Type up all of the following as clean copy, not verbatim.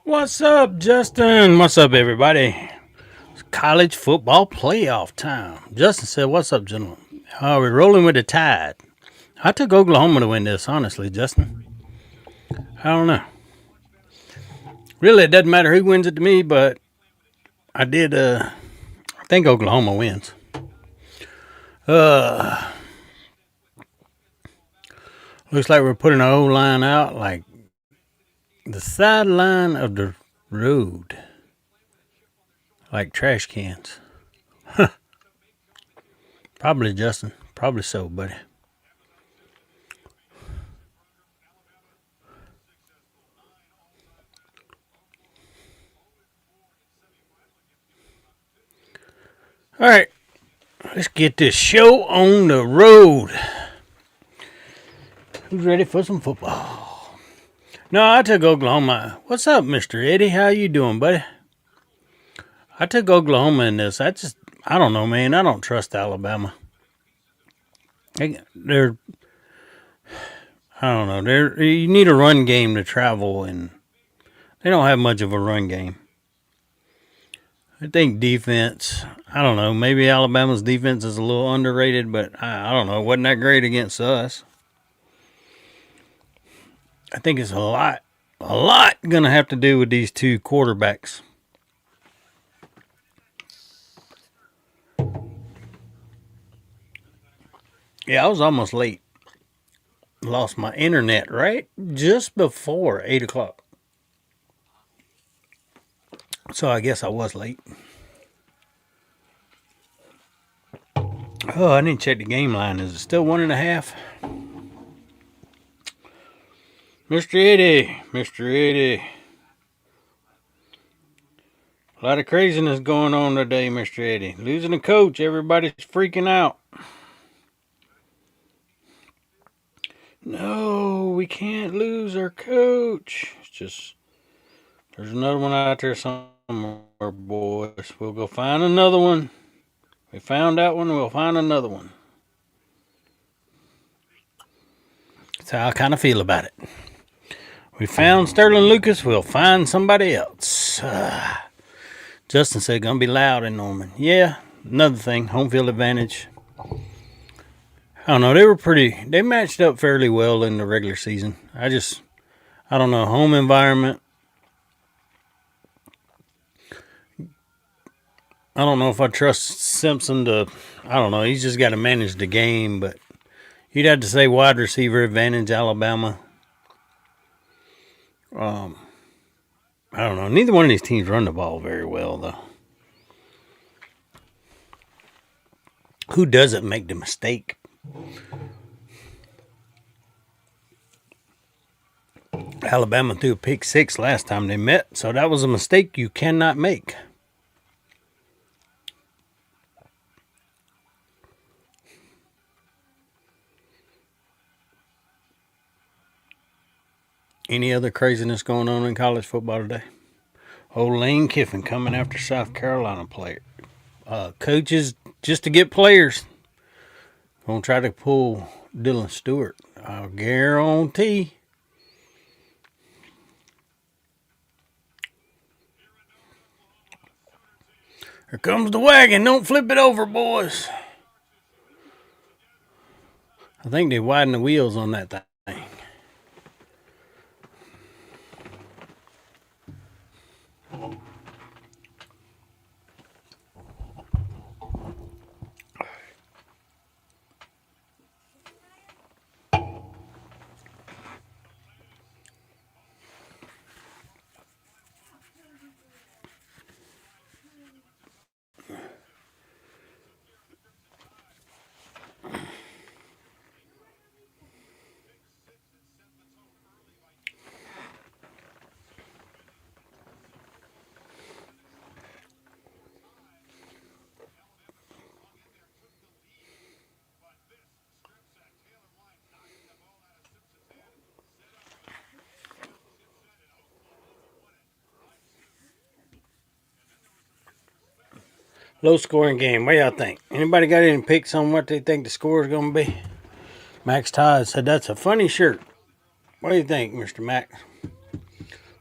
What's up, Justin? What's up, everybody? It's college football playoff time. Justin said, "What's up, gentlemen? Are we rolling with the tide?" I took Oklahoma to win this, honestly, Justin. I don't know. Really, it doesn't matter who wins it to me, but I did. I think Oklahoma wins. Uh, Looks like we're putting our O line out like the sideline of the road, like trash cans. Probably, Justin. Probably so, buddy. All right, let's get this show on the road. Who's ready for some football? No, I took Oklahoma. What's up, Mr. Eddie? How you doing, buddy? I took Oklahoma in this. I don't know, man. I don't trust Alabama. They're, I don't know. You need a run game to travel, and they don't have much of a run game. I think defense, I don't know. Maybe Alabama's defense is a little underrated, but I don't know. It wasn't that great against us. I think it's a lot going to have to do with these two quarterbacks. Yeah, I was almost late. Lost my internet right just before 8 o'clock. So I guess I was late. Oh, I didn't check the game line. Is it still 1.5? Mr. Eddie, Mr. Eddie. A lot of craziness going on today, Mr. Eddie. Losing a coach, everybody's freaking out. No, we can't lose our coach. It's just, there's another one out there somewhere, boys. We'll go find another one. We found that one, we'll find another one. That's how I kind of feel about it. We found Sterling Lucas, we'll find somebody else. Justin said, gonna be loud in Norman. Yeah, another thing, home field advantage. I don't know, they matched up fairly well in the regular season. I don't know, home environment. I don't know if I trust Simpson to, I don't know, he's just got to manage the game, but you'd have to say wide receiver advantage, Alabama. I don't know. Neither one of these teams run the ball very well, though. Who doesn't make the mistake? Alabama threw a pick six last time they met, so that was a mistake you cannot make. Any other craziness going on in college football today? Old Lane Kiffin coming after South Carolina player. Coaches just to get players. Gonna try to pull Dylan Stewart. I guarantee. Here comes the wagon. Don't flip it over, boys. I think they widened the wheels on that thing. Low scoring game. What y'all think? Anybody got any picks on what they think the score is going to be? Max Todd said that's a funny shirt. What do you think, Mr. Max?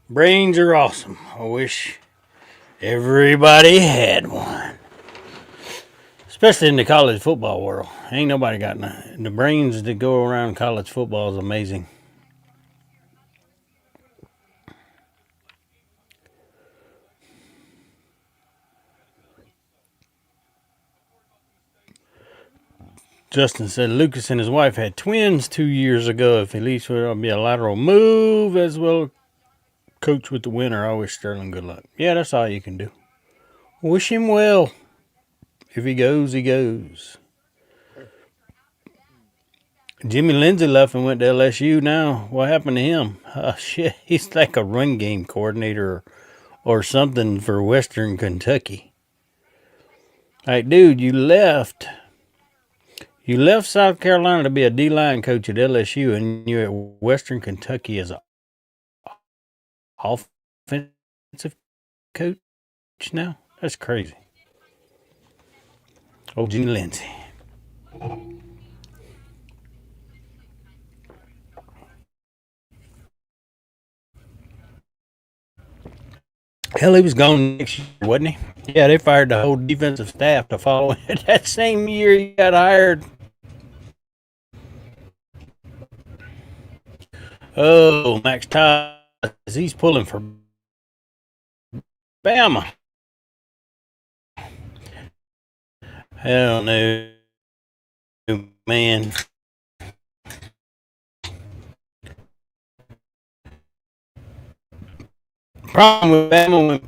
Brains are awesome. I wish everybody had one. Especially in the college football world. Ain't nobody got none. The brains that go around college football is amazing. Justin said Lucas and his wife had twins 2 years ago. If at least would be a lateral move as well, coach with the winner. I wish Sterling good luck. Yeah, that's all you can do. Wish him well. If he goes, he goes. Jimmy Lindsay left and went to LSU now. What happened to him? Shit, he's like a run game coordinator or something for Western Kentucky. Like, dude, you left. You left South Carolina to be a D-line coach at LSU, and you're at Western Kentucky as an offensive coach now? That's crazy. Oh, Jimmy Lindsay. Hell, he was gone next year, wasn't he? Yeah, they fired the whole defensive staff to follow it. That same year he got hired. Oh, Max Todd, he's pulling for Bama. Hell no, man. Problem with Bama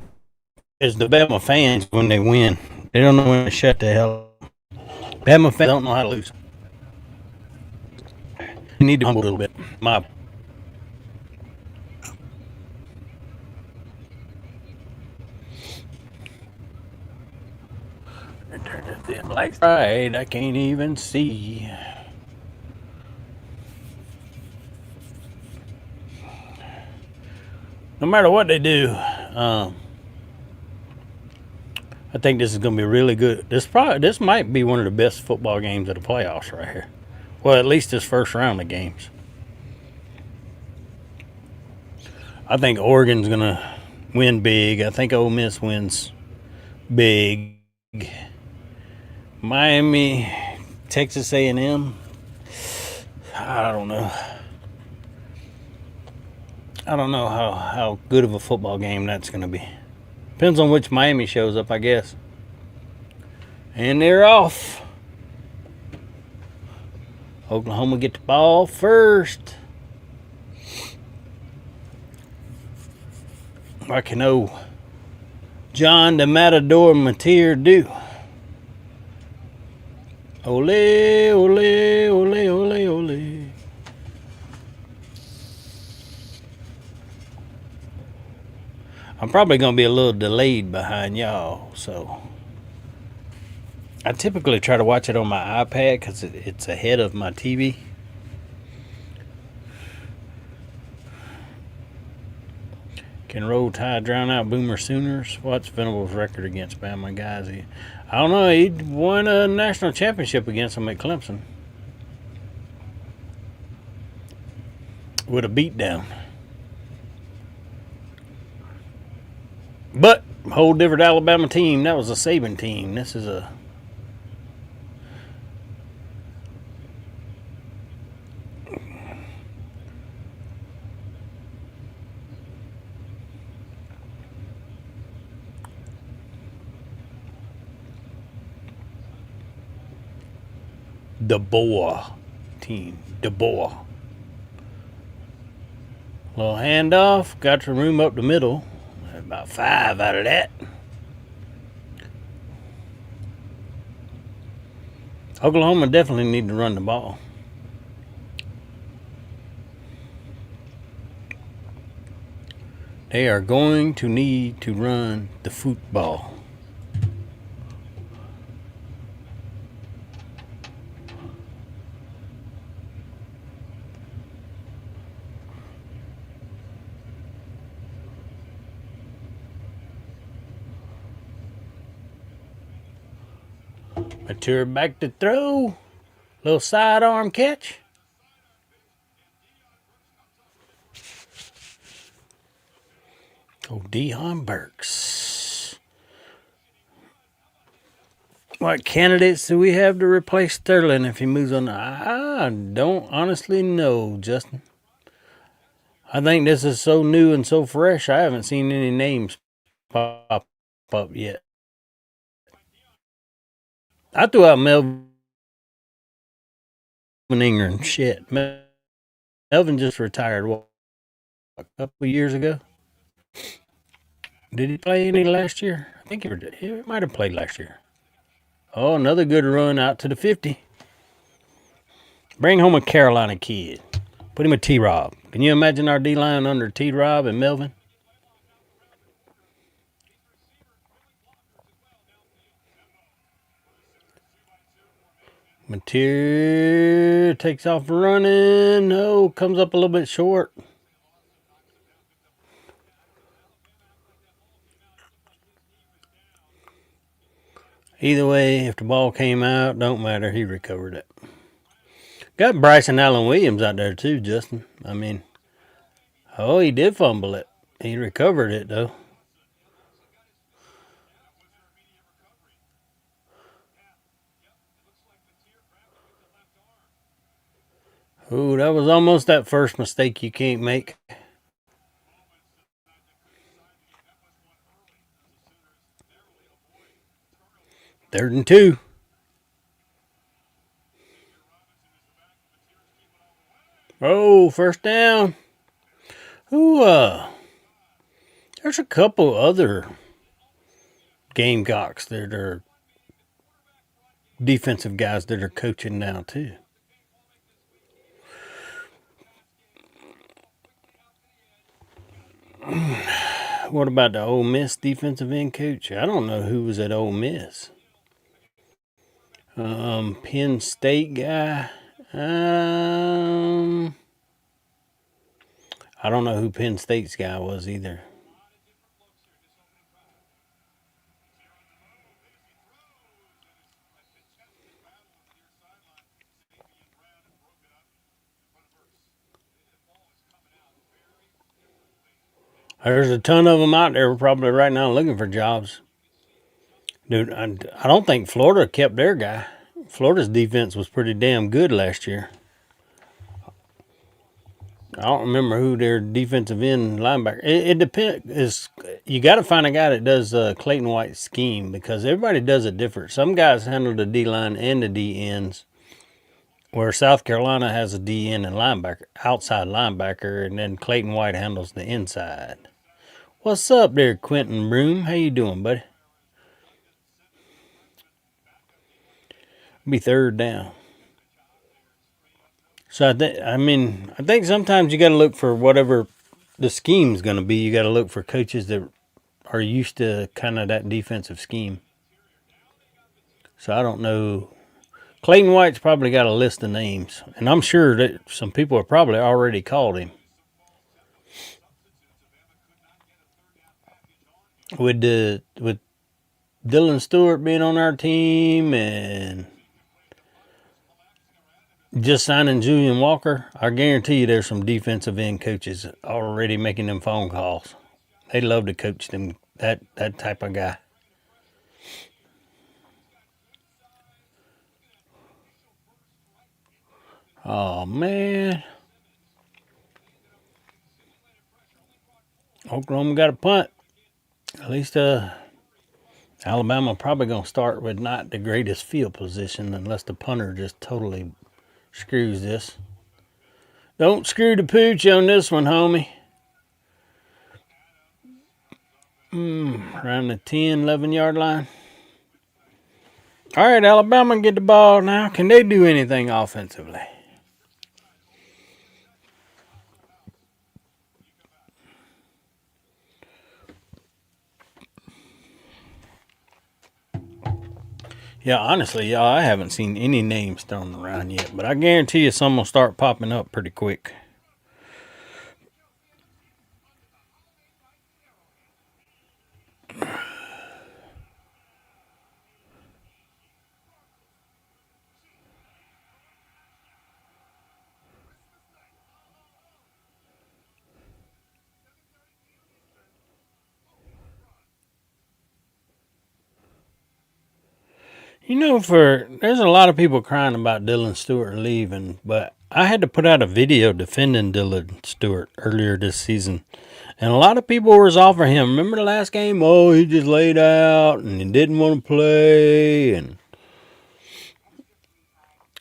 is the Bama fans when they win. They don't know when to shut the hell up. Bama fans don't know how to lose. You need to humble a little bit. My Black Friday, I can't even see. No matter what they do, I think this is going to be really good. This might be one of the best football games of the playoffs right here. Well, at least this first round of games. I think Oregon's going to win big. I think Ole Miss wins big. Miami, Texas A&M. I don't know. I don't know how good of a football game that's going to be. Depends on which Miami shows up, I guess. And they're off. Oklahoma get the ball first. What can old John the Matador Mateer do? Ole, ole, ole, ole, ole. I'm probably going to be a little delayed behind y'all, so I typically try to watch it on my iPad because it's ahead of my TV. Can Roll Tide drown out Boomer Sooners? What's Venable's record against Bama guys? I don't know. He won a national championship against them at Clemson with a beatdown. But whole different Alabama team. That was a Saban team. This is a DeBoer team. DeBoer. Little handoff. Got the room up the middle. About 5 out of that. Oklahoma definitely need to run the ball. They are going to need to run the football. Mateer back to throw. Little sidearm catch. Oh, Deion Burks. What candidates do we have to replace Sterling if he moves on? I don't honestly know, Justin. I think this is so new and so fresh, I haven't seen any names pop up yet. I threw out Melvin Ingram. Shit. Melvin just retired, what, a couple of years ago? Did he play any last year? I think he might have played last year. Oh, another good run out to the 50. Bring home a Carolina kid. Put him with T-Rob. Can you imagine our D-line under T-Rob and Melvin? Mateer takes off running. Oh, comes up a little bit short. Either way, if the ball came out, don't matter. He recovered it. Got Bryson Allen Williams out there too, Justin. I mean, oh, he did fumble it. He recovered it though. Ooh, that was almost that first mistake you can't make. Third and 2. Oh, first down. Ooh, there's a couple other Gamecocks that are defensive guys that are coaching now too. What about the Ole Miss defensive end coach? I don't know who was at Ole Miss. Penn State guy. I don't know who Penn State's guy was either. There's a ton of them out there probably right now looking for jobs. Dude, I don't think Florida kept their guy. Florida's defense was pretty damn good last year. I don't remember who their defensive end linebacker. It depends. You got to find a guy that does Clayton White's scheme because everybody does it different. Some guys handle the D line and the D ends, where South Carolina has a D end and linebacker, outside linebacker, and then Clayton White handles the inside. What's up there, Quentin Broom? How you doing, buddy? Be third down. So I think sometimes you got to look for whatever the scheme's going to be. You got to look for coaches that are used to kind of that defensive scheme. So I don't know. Clayton White's probably got a list of names, and I'm sure that some people have probably already called him. With Dylan Stewart being on our team and just signing Julian Walker, I guarantee you there's some defensive end coaches already making them phone calls. They love to coach them that type of guy. Oh man. Oklahoma got a punt. At least Alabama probably gonna start with not the greatest field position unless the punter just totally screws this. Don't screw the pooch on this one, homie. Around the 10, 11 yard line. All right, Alabama get the ball now. Can they do anything offensively? Yeah, honestly, y'all, I haven't seen any names thrown around yet, but I guarantee you some will start popping up pretty quick. There's a lot of people crying about Dylan Stewart leaving, but I had to put out a video defending Dylan Stewart earlier this season. And a lot of people was off for him. Remember the last game? Oh, he just laid out and he didn't want to play. And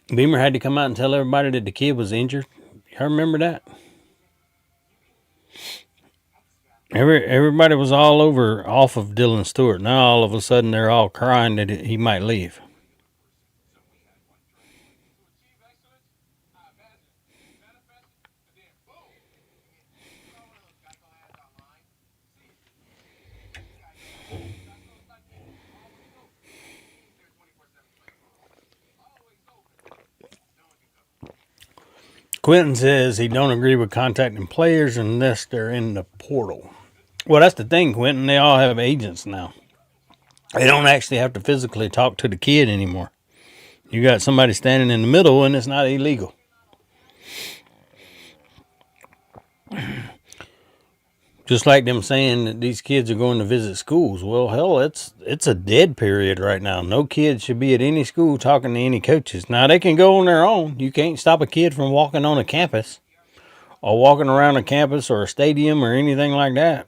Beamer had to come out and tell everybody that the kid was injured. Y'all remember that? Everybody was all off of Dylan Stewart. Now all of a sudden they're all crying that he might leave. Quentin says he don't agree with contacting players unless they're in the portal. Well, that's the thing, Quentin. They all have agents now. They don't actually have to physically talk to the kid anymore. You got somebody standing in the middle, and it's not illegal. Just like them saying that these kids are going to visit schools. Well, hell, it's a dead period right now. No kid should be at any school talking to any coaches. Now, they can go on their own. You can't stop a kid from walking on a campus or walking around a campus or a stadium or anything like that.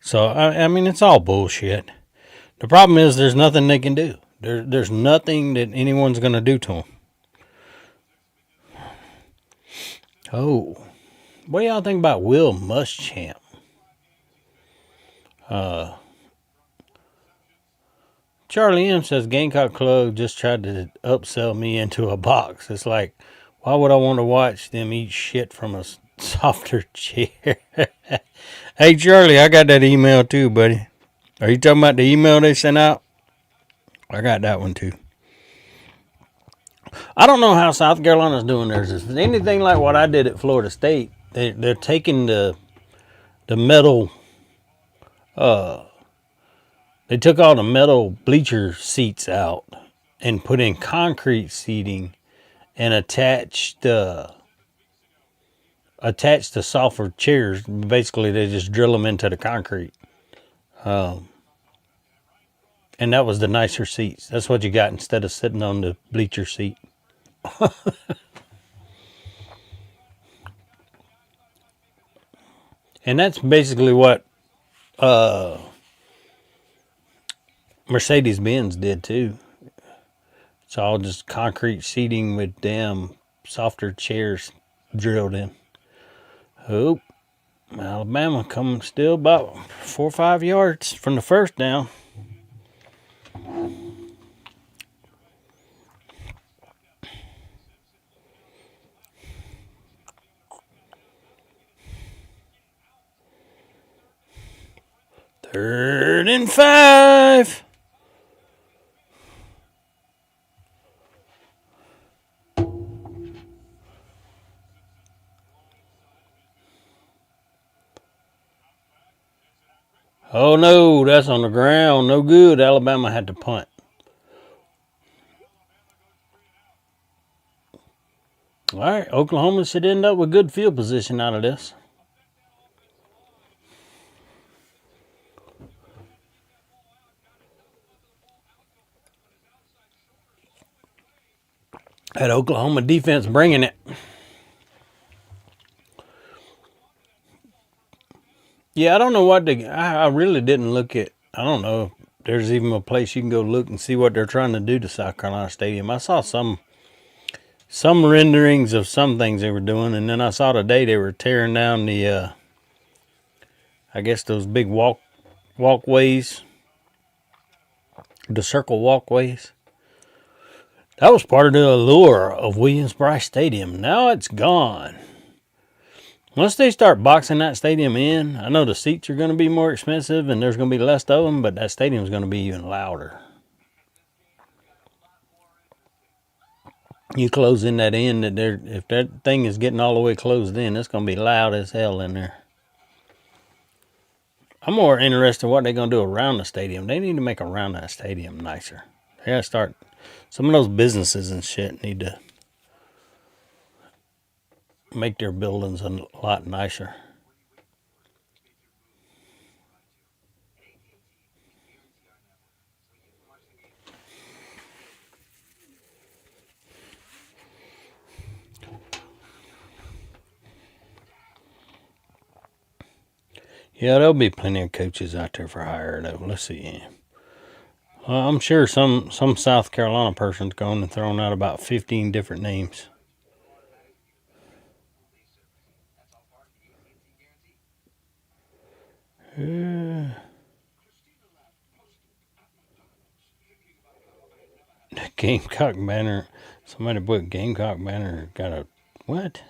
So, I mean, it's all bullshit. The problem is there's nothing they can do. There's nothing that anyone's going to do to them. Oh, what do y'all think about Will Muschamp? Charlie M says Gamecock Club just tried to upsell me into a box. It's like, why would I want to watch them eat shit from a softer chair? Hey, Charlie, I got that email too, buddy. Are you talking about the email they sent out? I got that one too. I don't know how South Carolina's doing theirs. If it's anything like what I did at Florida State, they're taking the metal. They took all the metal bleacher seats out and put in concrete seating and attached the softer chairs. Basically, they just drill them into the concrete. And that was the nicer seats. That's what you got instead of sitting on the bleacher seat. And that's basically what Mercedes-Benz did too. It's all just concrete seating with damn softer chairs drilled in. Oh, Alabama coming still about 4 or 5 yards from the first down. Third and 5. Oh no, that's on the ground. No good. Alabama had to punt. All right, Oklahoma should end up with good field position out of this. That Oklahoma defense bringing it. Yeah, I don't know what I really didn't look at. I don't know if there's even a place you can go look and see what they're trying to do to South Carolina Stadium. I saw some renderings of some things they were doing, and then I saw today they were tearing down the, I guess those big walkways, the circle walkways. That was part of the allure of Williams-Brice Stadium. Now it's gone. Once they start boxing that stadium in, I know the seats are going to be more expensive and there's going to be less of them, but that stadium is going to be even louder. You close in that end, if that thing is getting all the way closed in, it's going to be loud as hell in there. I'm more interested in what they're going to do around the stadium. They need to make around that stadium nicer. They got to start. Some of those businesses and shit need to make their buildings a lot nicer. Yeah, there'll be plenty of coaches out there for hire, though. Let's see. I'm sure some South Carolina person's gone and thrown out about 15 different names. The Gamecock banner. Somebody put Gamecock banner. Got a what?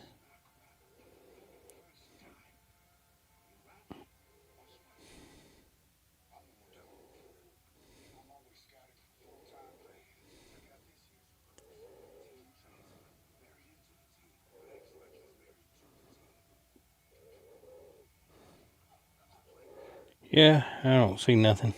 Yeah, I don't see nothing.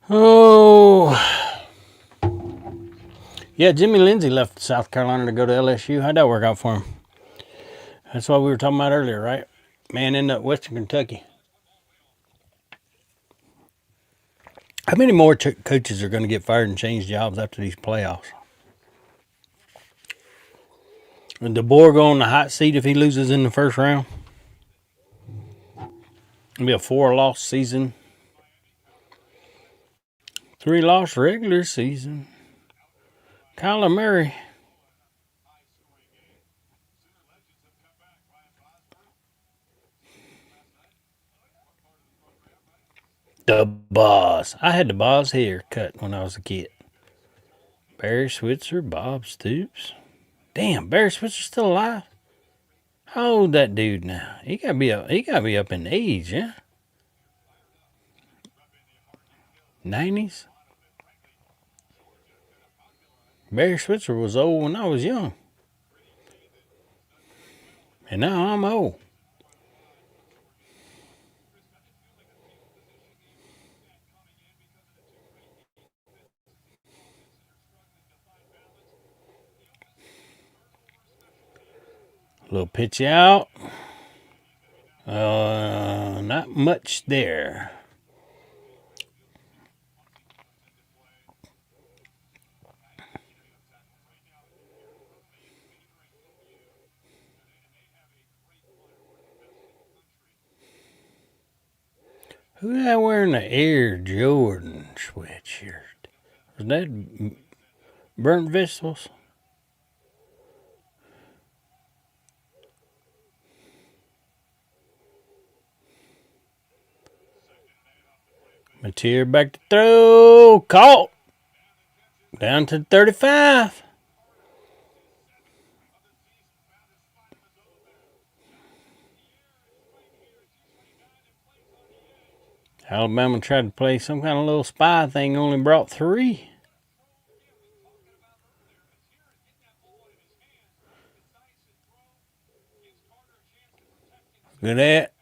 Oh, yeah, Jimmy Lindsey left South Carolina to go to LSU. How'd that work out for him? That's what we were talking about earlier, right? Man, ended up Western Kentucky. How many more coaches are going to get fired and change jobs after these playoffs? Would DeBoer go on the hot seat if he loses in the first round? It'll be a 4-loss season. 3-loss regular season. Kyler Murray. The Boss. I had the Boss hair cut when I was a kid. Barry Switzer, Bob Stoops. Damn, Barry Switzer's still alive? How old that dude now? He gotta be up in age, yeah? 90s? Barry Switzer was old when I was young. And now I'm old. Little pitch out. Not much there. Who's that wearing the Air Jordan sweatshirt? Was that Burnt Vegetables? Mateer back to throw. Caught. Down to 35. Alabama tried to play some kind of little spy thing, only brought 3. Good at.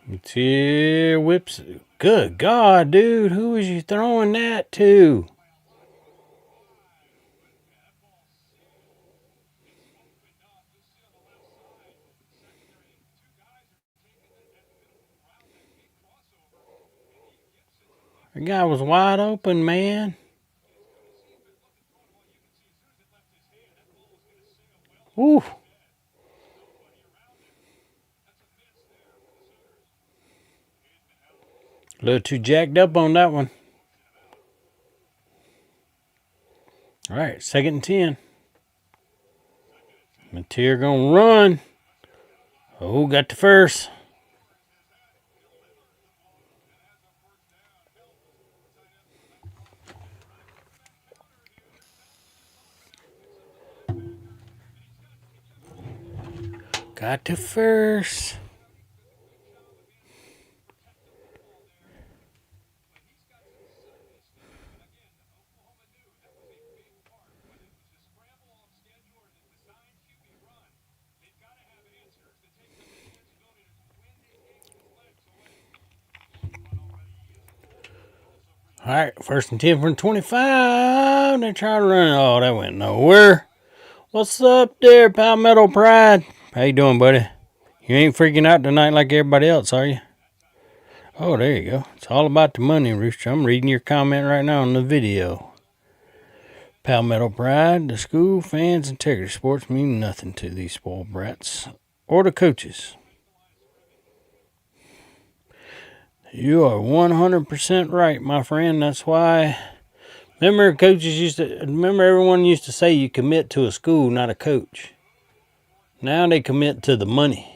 Mateer whips. Good God, dude. Who was you throwing that to? The guy was wide open, man. Woo. A little too jacked up on that one. All right, 2nd and 10. Mateer gonna run. Oh, got the first. Got the first. All right, 1st and 10 from 25. They try to run. Oh, that went nowhere. What's up there, Palmetto Pride? How you doing, buddy? You ain't freaking out tonight like everybody else, are you? Oh, there you go. It's all about the money, Rooster. I'm reading your comment right now on the video. Palmetto Pride, the school, fans, integrity sports mean nothing to these spoiled brats or the coaches. You are 100% right, my friend. That's why. Remember, everyone used to say you commit to a school, not a coach. Now they commit to the money.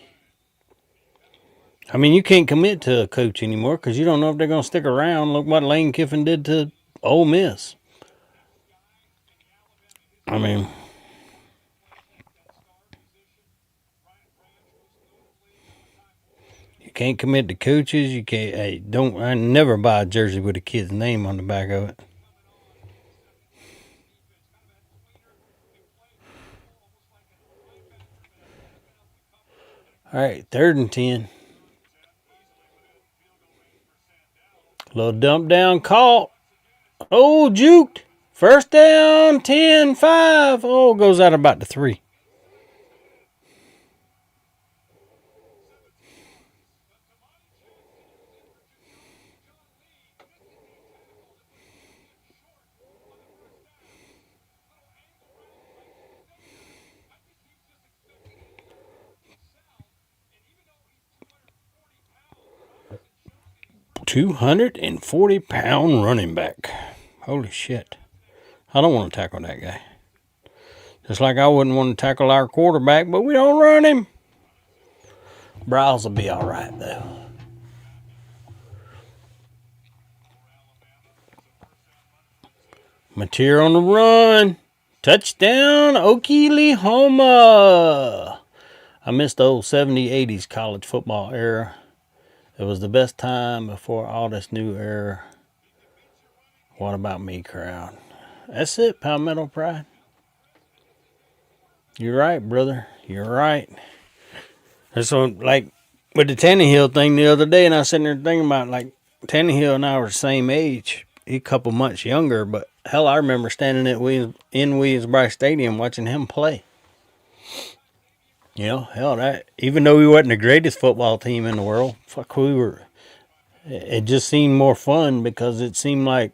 I mean, you can't commit to a coach anymore because you don't know if they're going to stick around. Look what Lane Kiffin did to Ole Miss. I mean, you can't commit to coaches. You can't. Hey, I never buy a jersey with a kid's name on the back of it. All right, 3rd and 10. Little dump down caught. Oh, juked. 1st down, 10-5. Oh, goes out about the 3. $240-pound running back. Holy shit. I don't want to tackle that guy. Just like I wouldn't want to tackle our quarterback, but we don't run him. Browse will be all right, though. Mateer on the run. Touchdown, Oklahoma. I missed the old 70s, 80s college football era. It was the best time before all this new era. What about me, crowd? That's it, Palmetto Pride. You're right, brother. You're right. And so, like, with the Tannehill thing the other day, and I was sitting there thinking about, like, Tannehill and I were the same age. He's a couple months younger, but hell, I remember standing at Williams-Brice Stadium watching him play. You know, hell, that even though we wasn't the greatest football team in the world, fuck, we were. It just seemed more fun because it seemed like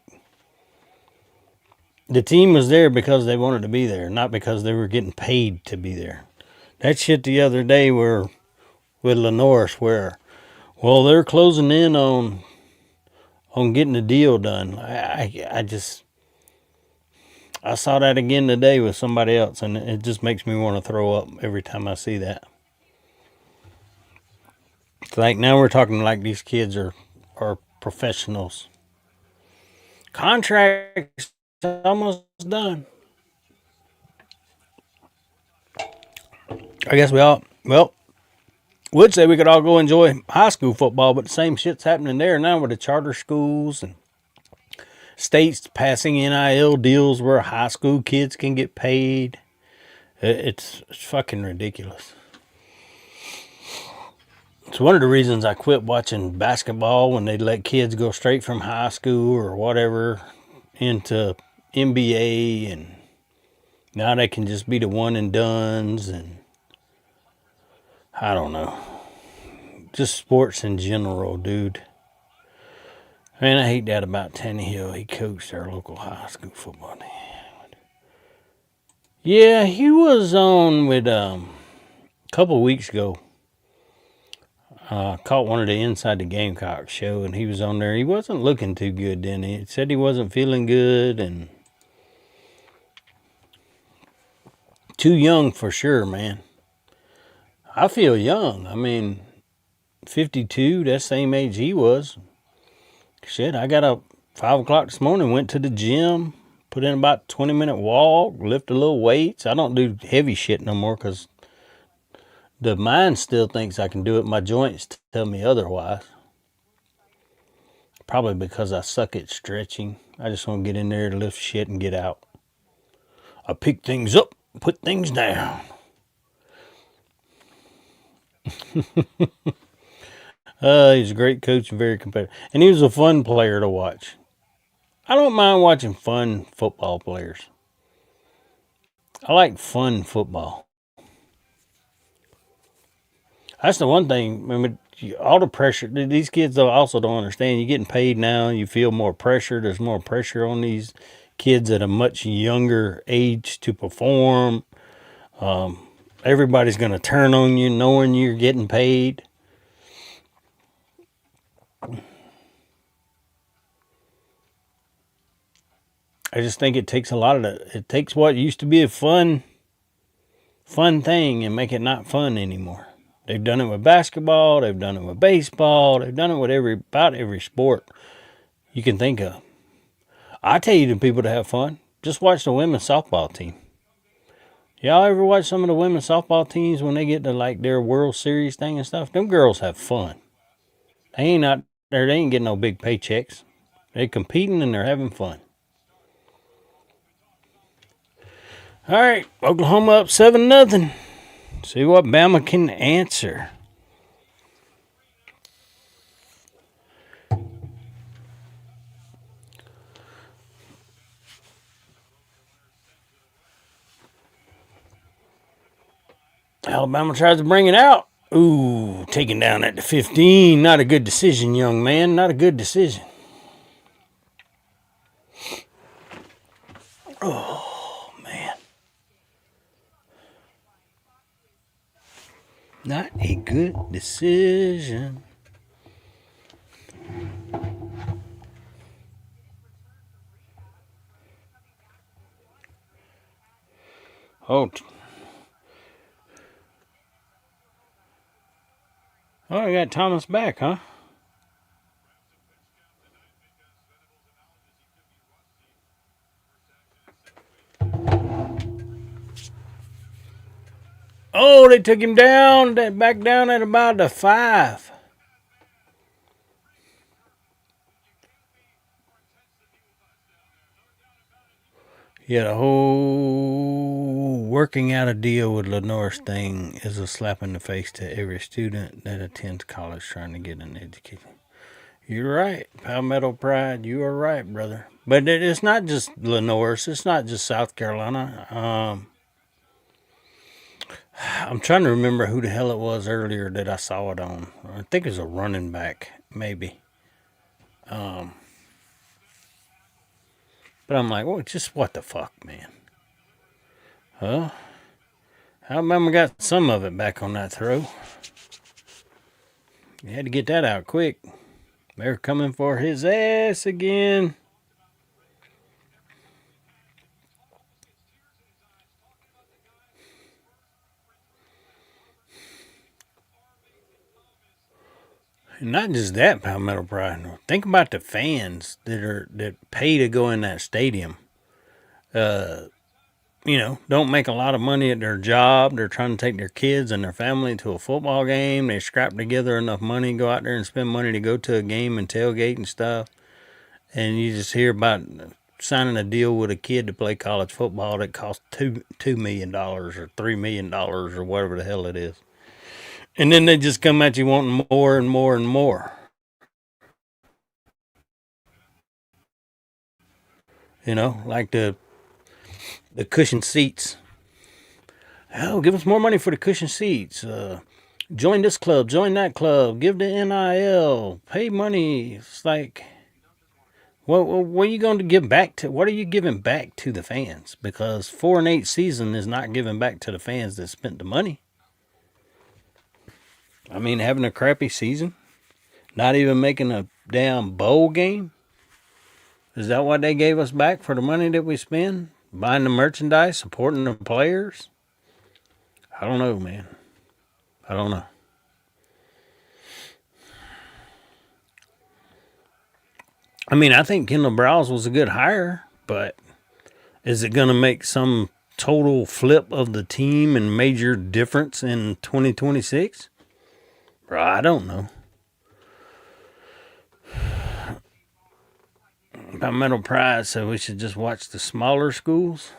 the team was there because they wanted to be there, not because they were getting paid to be there. That shit the other day where with Lenoris, where, well, they're closing in on getting the deal done. I saw that again today with somebody else, and it just makes me want to throw up every time I see that. It's like now we're talking like these kids are professionals. Contract's almost done. I guess would say we could all go enjoy high school football, but the same shit's happening there now with the charter schools and states passing NIL deals where high school kids can get paid. It's fucking ridiculous. It's one of the reasons I quit watching basketball when they let kids go straight from high school or whatever into NBA, and now they can just be the one and dones, and I don't know. Just sports in general, dude. Man, I hate that about Tannehill. He coached our local high school football team. Yeah, he was on with a couple weeks ago. Caught one of the Inside the Gamecock show, and he was on there. He wasn't looking too good then. He said he wasn't feeling good and too young for sure, man. I feel young. I mean, 52, that same age he was. Shit, I got up 5 o'clock this morning, went to the gym, put in about a 20-minute walk, lift a little weights. I don't do heavy shit no more because the mind still thinks I can do it. My joints tell me otherwise. Probably because I suck at stretching. I just want to get in there, lift shit, and get out. I pick things up, put things down. He's a great coach and very competitive. And he was a fun player to watch. I don't mind watching fun football players. I like fun football. That's the one thing. I mean, all the pressure. These kids though also don't understand. You're getting paid now. You feel more pressure. There's more pressure on these kids at a much younger age to perform. Everybody's going to turn on you knowing you're getting paid. I just think it takes a lot of it takes what used to be a fun thing and make it not fun anymore. They've done it with basketball, they've done it with baseball, they've done it with about every sport you can think of. I tell you the people to have fun. Just watch the women's softball team. Y'all ever watch some of the women's softball teams when they get to like their World Series thing and stuff? Them girls have fun. They ain't out there, they ain't getting no big paychecks. They're competing and they're having fun. All right, Oklahoma up 7-0. See what Bama can answer. Alabama tries to bring it out. Ooh, taken down at the 15. Not a good decision, young man. Not a good decision. Oh, man. Not a good decision. Oh, I got Thomas back, huh? Oh, they took him down, back down at about the 5. Yeah, the whole working out a deal with Lenore's thing is a slap in the face to every student that attends college trying to get an education. You're right, Palmetto Pride. You are right, brother. But it's not just Lenore's. It's not just South Carolina. I'm trying to remember who the hell it was earlier that I saw it on. I think it was a running back, maybe. But I'm like, well, just what the fuck, man? Huh? Alabama got some of it back on that throw. You had to get that out quick. They're coming for his ass again. And not just that, Palmetto Pride. Think about the fans that pay to go in that stadium. Don't make a lot of money at their job. They're trying to take their kids and their family to a football game. They scrap together enough money, go out there and spend money to go to a game and tailgate and stuff. And you just hear about signing a deal with a kid to play college football that costs $2 million or $3 million or whatever the hell it is. And then they just come at you wanting more and more and more. Like the cushion seats. Oh, give us more money for the cushion seats. Join this club, join that club, give the NIL, pay money. It's like, what are you going to give back to? What are you giving back to the fans? Because 4-8 season is not giving back to the fans that spent the money. I mean, having a crappy season, not even making a damn bowl game. Is that what they gave us back for the money that we spend? Buying the merchandise, supporting the players? I don't know, man. I don't know. I mean, I think Kendall Browse was a good hire, but is it going to make some total flip of the team and major difference in 2026? Bro, I don't know. Palmetto Pride said we should just watch the smaller schools.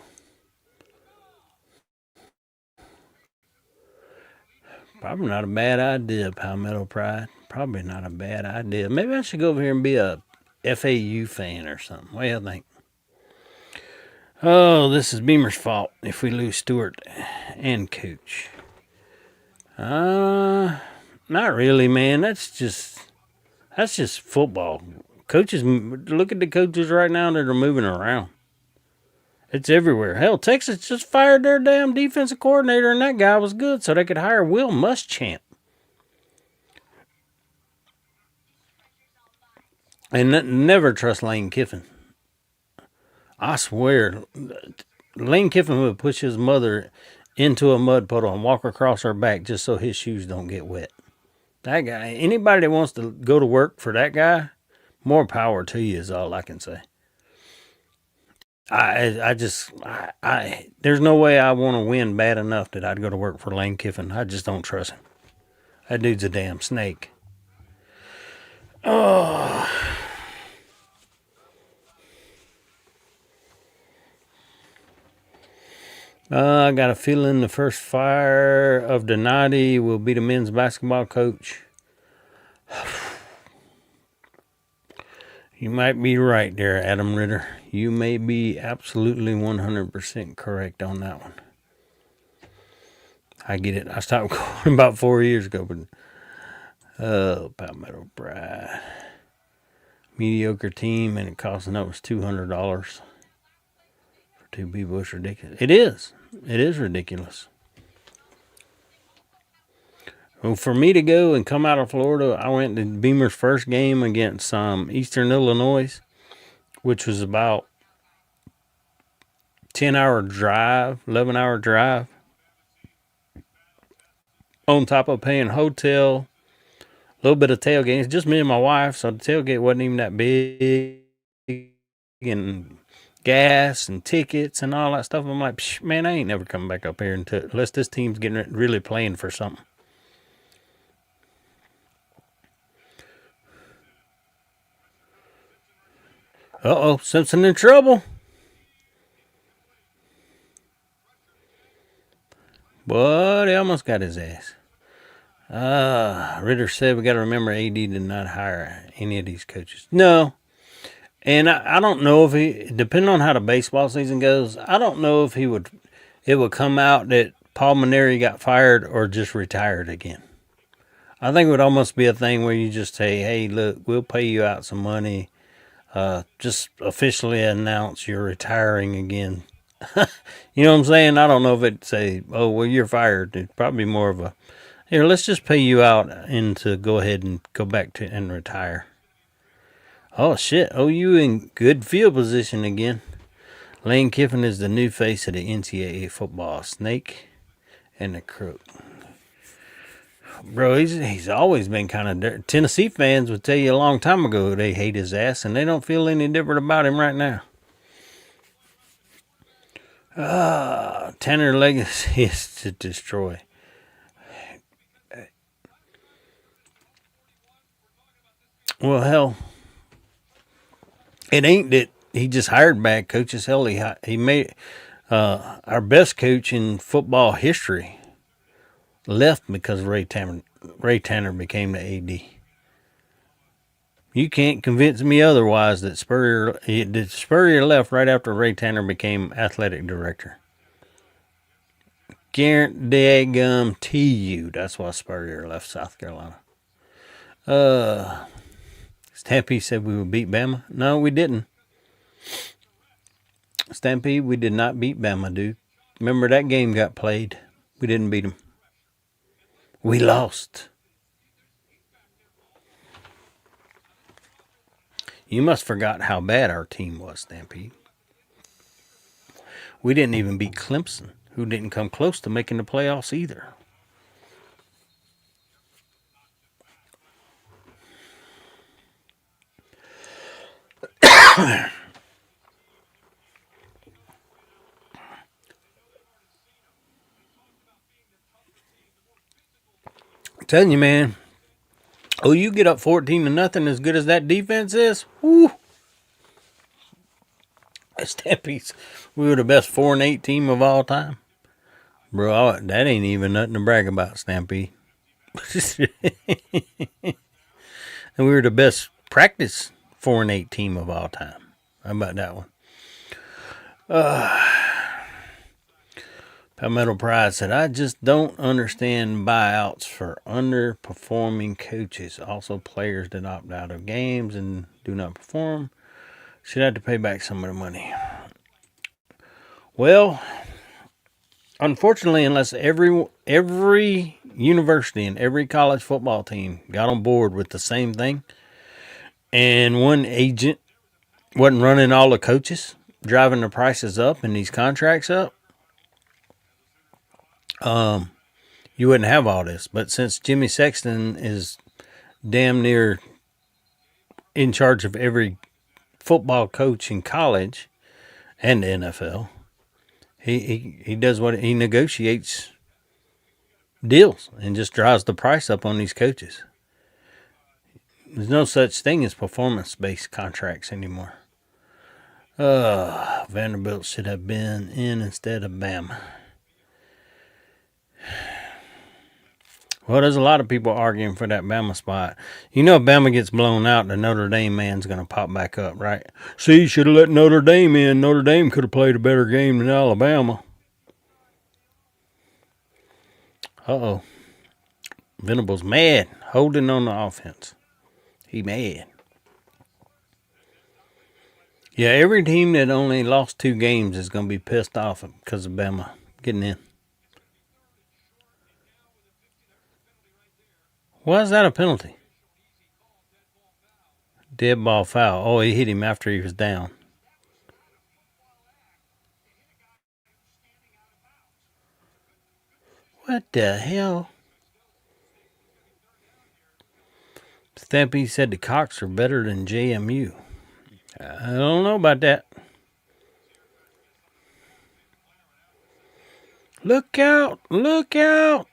Probably not a bad idea, Palmetto Pride. Probably not a bad idea. Maybe I should go over here and be a FAU fan or something. What do you think? Oh, this is Beamer's fault if we lose Stewart and Coach. Not really, man. That's just football. Coaches, look at the coaches right now that are moving around. It's everywhere. Hell, Texas just fired their damn defensive coordinator, and that guy was good, so they could hire Will Muschamp. And never trust Lane Kiffin. I swear, Lane Kiffin would push his mother into a mud puddle and walk across her back just so his shoes don't get wet. That guy, anybody that wants to go to work for that guy, more power to you is all I can say. There's no way I want to win bad enough that I'd go to work for Lane Kiffin. I just don't trust him. That dude's a damn snake. Oh. I got a feeling the first fire of the 90 will be the men's basketball coach. You might be right there, Adam Ritter. You may be absolutely 100% correct on that one. I get it. I stopped going about 4 years ago, but Palmetto Bride. Mediocre team, and it costing us $200 for two people. It's ridiculous. It is. It is ridiculous. Well, for me to go and come out of Florida, I went to Beamer's first game against Eastern Illinois, which was about 10-hour drive, 11-hour drive, on top of paying hotel, a little bit of tailgate. It's just me and my wife, so the tailgate wasn't even that big, and gas and tickets and all that stuff. I'm like, man, I ain't never coming back up here unless this team's getting really playing for something. Uh-oh, Simpson in trouble. But he almost got his ass. Ritter said we got to remember AD did not hire any of these coaches. No. And I don't know if he, depending on how the baseball season goes, I don't know if it would come out that Paul Mainieri got fired or just retired again. I think it would almost be a thing where you just say, hey, look, we'll pay you out some money. Just officially announce you're retiring again. You know what I'm saying? I don't know if it'd say, oh, well, you're fired. It'd probably be more of a, here, let's just pay you out and to go ahead and go back to and retire. Oh, shit. OU in good field position again. Lane Kiffin is the new face of the NCAA football. Snake and the crook. Bro, he's always been kind of dirty. Tennessee fans would tell you a long time ago they hate his ass, and they don't feel any different about him right now. Tanner legacy is to destroy. Well, hell, it ain't that he just hired bad coaches. Hell, he made our best coach in football history left because Ray Tanner became the AD. You can't convince me otherwise that Spurrier left right after Ray Tanner became athletic director. Guarantee you that's why Spurrier left South Carolina. Stampede said we would beat Bama. No, we didn't. Stampede, we did not beat Bama, dude. Remember that game got played. We didn't beat them. We lost. You must forgot how bad our team was, Stampede. We didn't even beat Clemson, who didn't come close to making the playoffs either. I'm telling you, man. Oh, you get up 14-0 as good as that defense is? Woo! Steppies. We were the best 4-8 team of all time. Bro, that ain't even nothing to brag about, Stampede. And we were the best practice 4-8 team of all time. How about that one? Palmetto Pride said, I just don't understand buyouts for underperforming coaches. Also, players that opt out of games and do not perform should have to pay back some of the money. Well, unfortunately, unless every university and every college football team got on board with the same thing, and one agent wasn't running all the coaches, driving the prices up and these contracts up, you wouldn't have all this. But since Jimmy Sexton is damn near in charge of every football coach in college and the NFL, he does what he negotiates deals and just drives the price up on these coaches. There's no such thing as performance-based contracts anymore. Vanderbilt should have been in instead of Bama. Well, there's a lot of people arguing for that Bama spot. You know, if Bama gets blown out, the Notre Dame man's going to pop back up, right? See, you should have let Notre Dame in. Notre Dame could have played a better game than Alabama. Uh-oh. Venable's mad, holding on the offense. He mad. Yeah, every team that only lost 2 games is going to be pissed off because of Bama getting in. Why is that a penalty? Dead ball foul. Oh, he hit him after he was down. What the hell? Stampede said the Cox are better than JMU. I don't know about that. Look out! Look out!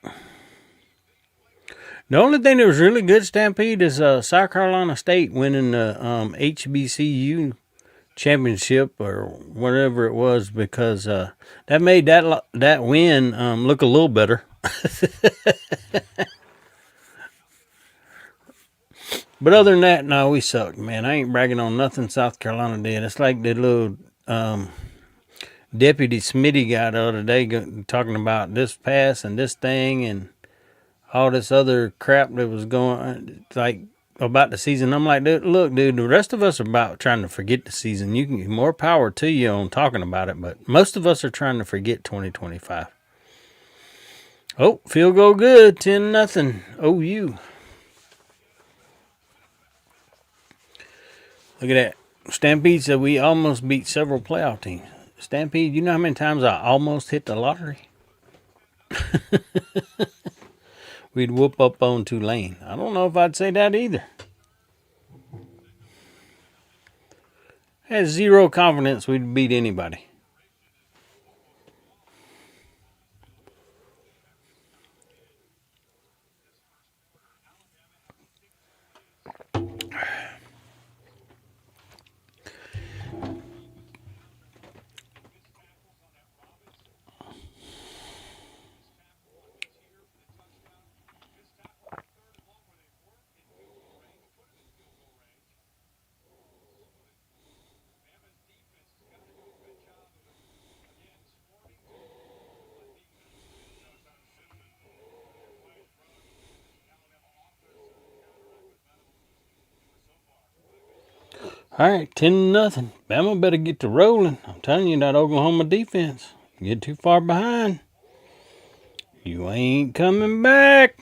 The only thing that was really good, Stampede, is South Carolina State winning the HBCU championship or whatever it was, because that made that win look a little better. But other than that, no, we sucked, man. I ain't bragging on nothing South Carolina did. It's like the little Deputy Smitty guy the other day talking about this pass and this thing and all this other crap that was going like about the season. I'm like, look, dude, the rest of us are about trying to forget the season. You can more power to you on talking about it, but most of us are trying to forget 2025. Oh, field goal good, 10-0. OU. Look at that. Stampede said we almost beat several playoff teams. Stampede, you know how many times I almost hit the lottery? We'd whoop up on Tulane. I don't know if I'd say that either. I had zero confidence we'd beat anybody. All right, 10-0. Bama better get to rolling. I'm telling you, that Oklahoma defense. You get too far behind, you ain't coming back.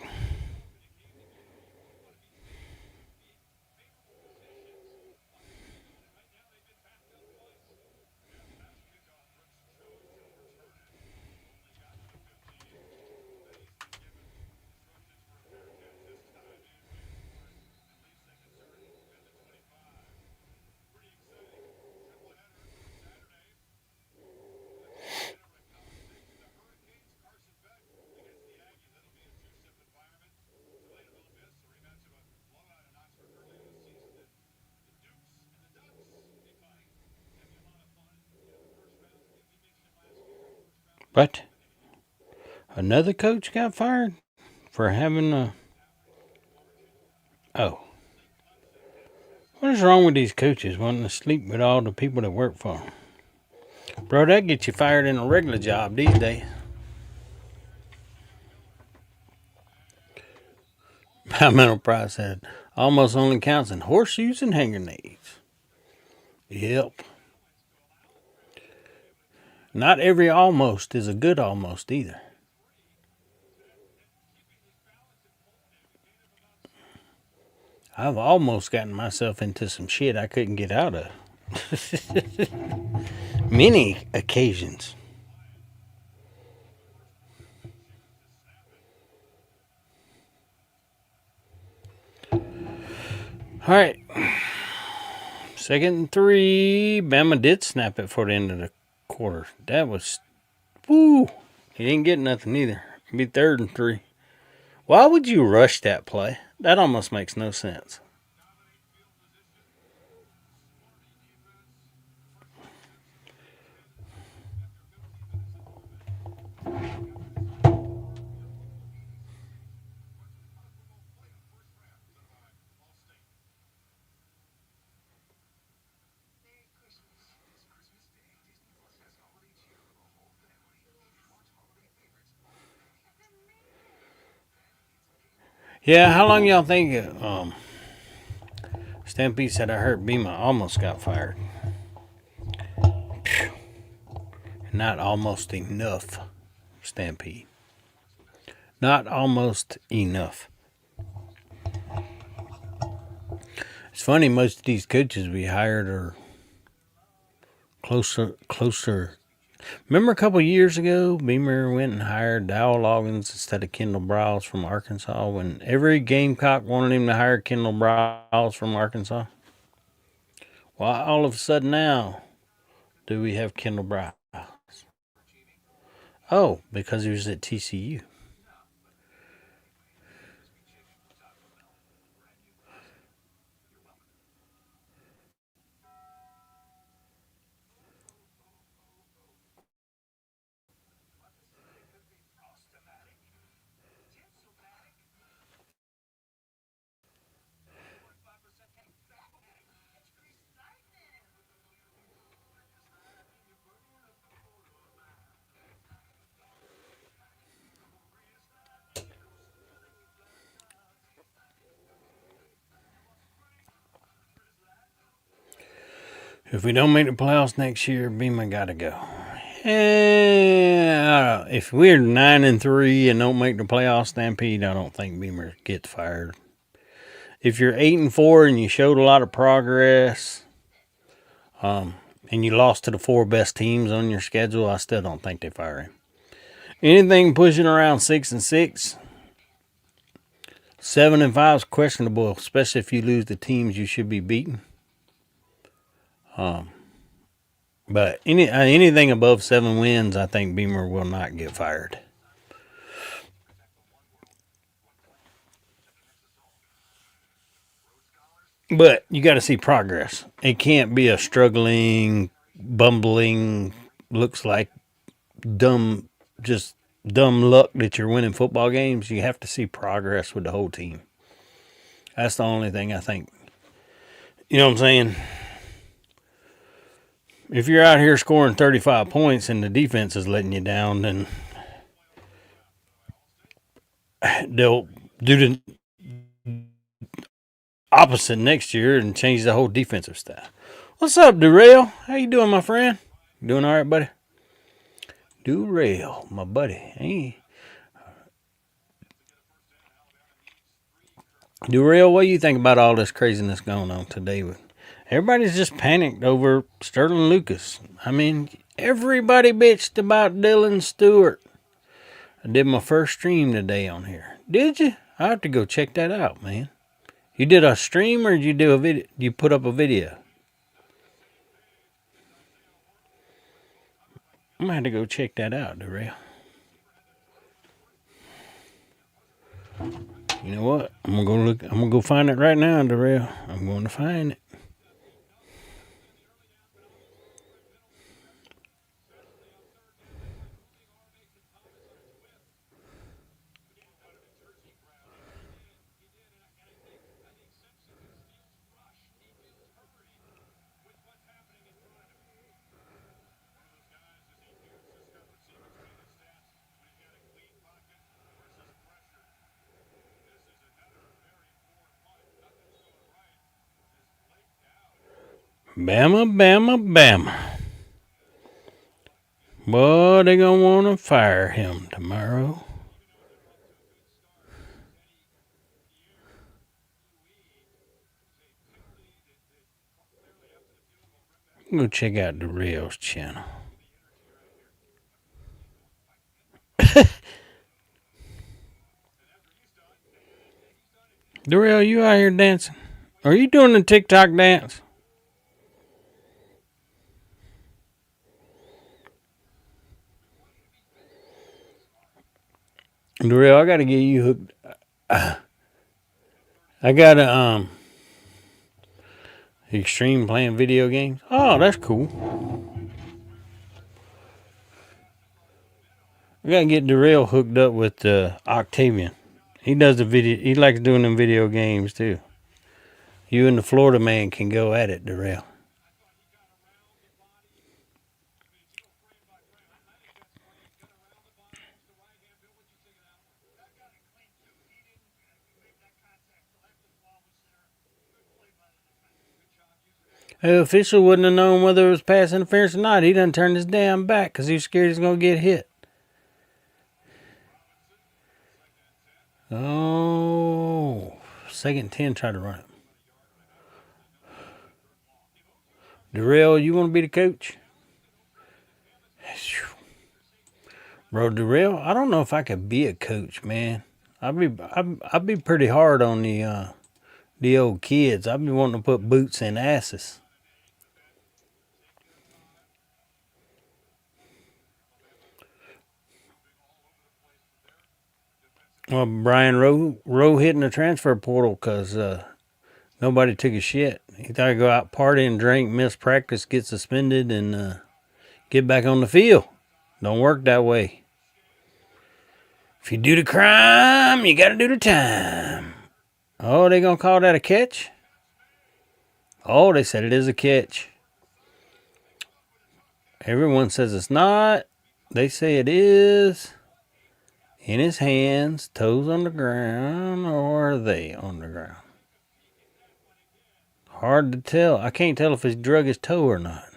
But another coach got fired for having a... Oh. What is wrong with these coaches wanting to sleep with all the people that work for them? Bro, that gets you fired in a regular job these days. My mental price said almost only counts in horseshoes and hand grenades. Yep. Not every almost is a good almost either. I've almost gotten myself into some shit I couldn't get out of. Many occasions. All right. 2nd and 3. Bama did snap it for the end of the quarter. That was, woo. He didn't get nothing either. It'd be 3rd and 3. Why would you rush that play? That almost makes no sense. Yeah, how long y'all think Stampede said I heard Bema almost got fired. Not almost enough, Stampede. Not almost enough. It's funny, most of these coaches we hired are closer. Remember a couple years ago, Beamer went and hired Dowell Loggins instead of Kendall Browse from Arkansas when every Gamecock wanted him to hire Kendall Browse from Arkansas? Why all of a sudden now do we have Kendall Browse? Oh, because he was at TCU. If we don't make the playoffs next year, Beamer got to go. If we're 9 and 3 and don't make the playoffs, Stampede, I don't think Beamer gets fired. If you're 8 and 4 and you showed a lot of progress, and you lost to the 4 best teams on your schedule, I still don't think they fire him. Anything pushing around 6 and 6, 7 and 5 is questionable, especially if you lose the teams you should be beating. But anything above 7 wins, I think Beamer will not get fired. But you got to see progress. It can't be a struggling, bumbling, looks like just dumb luck that you're winning football games. You have to see progress with the whole team. That's the only thing I think. You know what I'm saying? If you're out here scoring 35 points and the defense is letting you down, then they'll do the opposite next year and change the whole defensive style. What's up, Derail? How you doing, my friend? You doing all right, buddy? Derail, my buddy. Hey. Derail, what do you think about all this craziness going on today? Everybody's just panicked over Sterling Lucas. I mean, everybody bitched about Dylan Stewart. I did my first stream today on here. Did you? I have to go check that out, man. You did a stream or did you do a video? You put up a video? I'm gonna have to go check that out, Derail. You know what? I'm gonna go look. I'm gonna go find it right now, Derail. I'm going to find it. Bama, Bama, Bama. Boy, they gonna wanna fire him tomorrow. Go check out Darrell's channel. Darrell, you out here dancing? Are you doing the TikTok dance? Darrell, I gotta get you hooked. I gotta extreme playing video games. Oh, that's cool. I gotta get Darrell hooked up with Octavian. He does the video. He likes doing them video games too. You and the Florida man can go at it, Darrell. The official wouldn't have known whether it was pass interference or not. He done turned his damn back because he was scared he's gonna get hit. Oh, 2nd 10, try to run it. Darrell, you want to be the coach? Bro, Darrell, I don't know if I could be a coach, man. I'd be pretty hard on the old kids. I'd be wanting to put boots in asses. Well, Brian Rowe hitting the transfer portal because nobody took a shit. He thought he'd go out party and drink, miss practice, get suspended, and get back on the field. Don't work that way. If you do the crime, you gotta do the time. Oh, they gonna call that a catch? Oh, they said it is a catch. Everyone says it's not. They say it is. In his hands, toes on the ground, or are they on the ground? Hard to tell. I can't tell if he's drug his toe or not.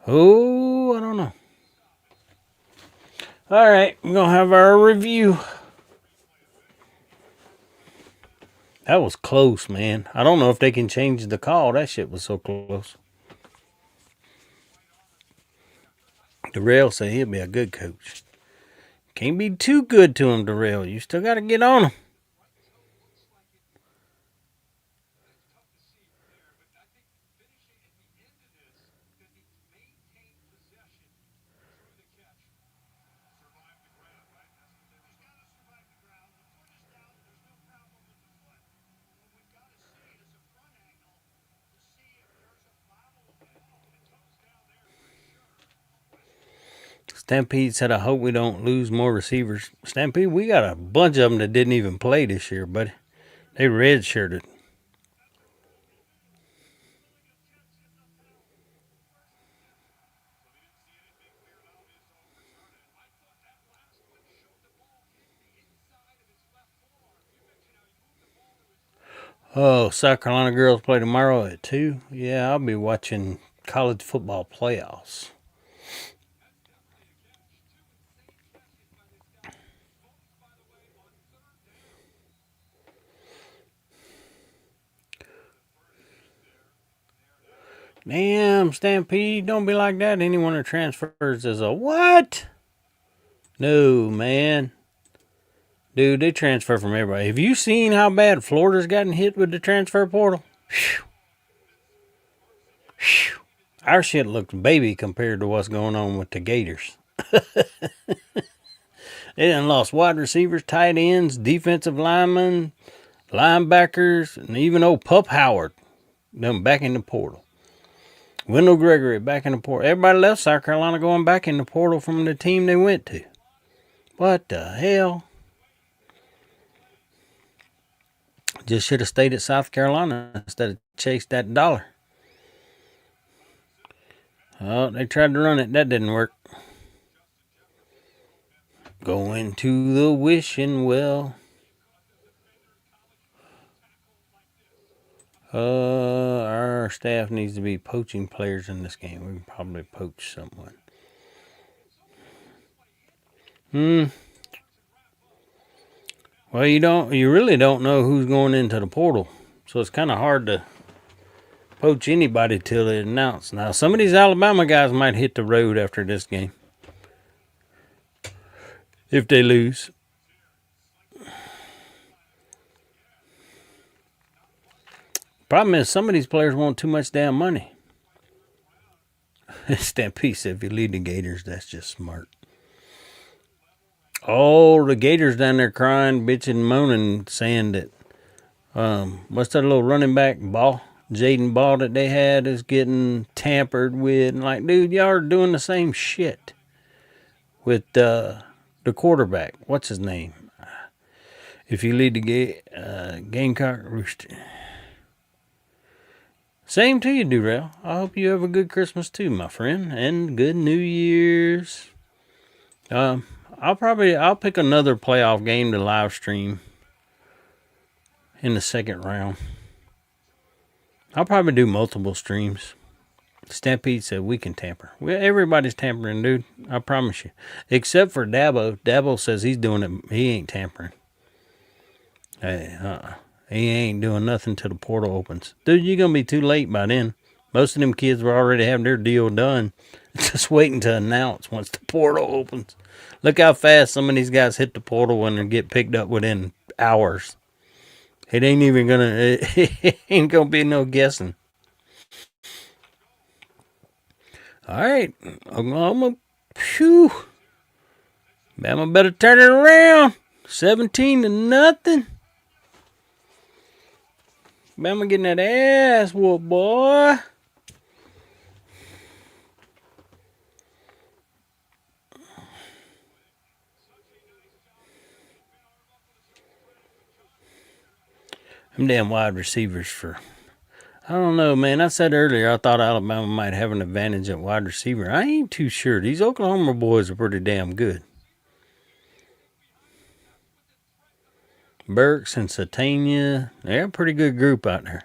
Oh, I don't know. All right, we're going to have our review. That was close, man. I don't know if they can change the call. That shit was so close. Darrell said he'll be a good coach. Can't be too good to him, Darrell. You still got to get on him. Stampede said, I hope we don't lose more receivers. Stampede, we got a bunch of them that didn't even play this year, buddy. They redshirted. Oh, South Carolina girls play tomorrow at 2. Yeah, I'll be watching college football playoffs. Damn, Stampede, don't be like that. Anyone that transfers is a what? No, man. Dude, they transfer from everybody. Have you seen how bad Florida's gotten hit with the transfer portal? Whew. Whew. Our shit looks baby compared to what's going on with the Gators. They done lost wide receivers, tight ends, defensive linemen, linebackers, and even old Pup Howard. Them back in the portal. Wendell Gregory back in the portal. Everybody left South Carolina going back in the portal from the team they went to. What the hell? Just should have stayed at South Carolina instead of chased that dollar. Oh, they tried to run it. That didn't work. Going to the wishing well. Our staff needs to be poaching players in this game. We can probably poach someone. Well, you really don't know who's going into the portal, so it's kind of hard to poach anybody till they announce. Now, some of these Alabama guys might hit the road after this game if they lose. Problem is, some of these players want too much damn money. Stampede said, if you lead the Gators, that's just smart. Oh, the Gators down there crying, bitching, moaning, saying that, what's that little running back ball? Jaden Ball that they had is getting tampered with. And like, dude, y'all are doing the same shit with the quarterback. What's his name? If you lead the Gamecock Rooster. Same to you, Durrell. I hope you have a good Christmas too, my friend, and good New Year's. I'll pick another playoff game to live stream in the second round. I'll probably do multiple streams. Stampede said we can tamper. Well, everybody's tampering, dude. I promise you. Except for Dabo. Dabo says he's doing it. He ain't tampering. Hey, he ain't doing nothing till the portal opens. Dude, you're going to be too late by then. Most of them kids were already having their deal done. Just waiting to announce once the portal opens. Look how fast some of these guys hit the portal and get picked up within hours. It ain't even going to... It ain't going to be no guessing. All right. Phew. Bama better turn it around. 17-0. Bama getting that ass whoop, boy. Them damn wide receivers for... I don't know, man. I said earlier I thought Alabama might have an advantage at wide receiver. I ain't too sure. These Oklahoma boys are pretty damn good. Burks and Satania, they're a pretty good group out there.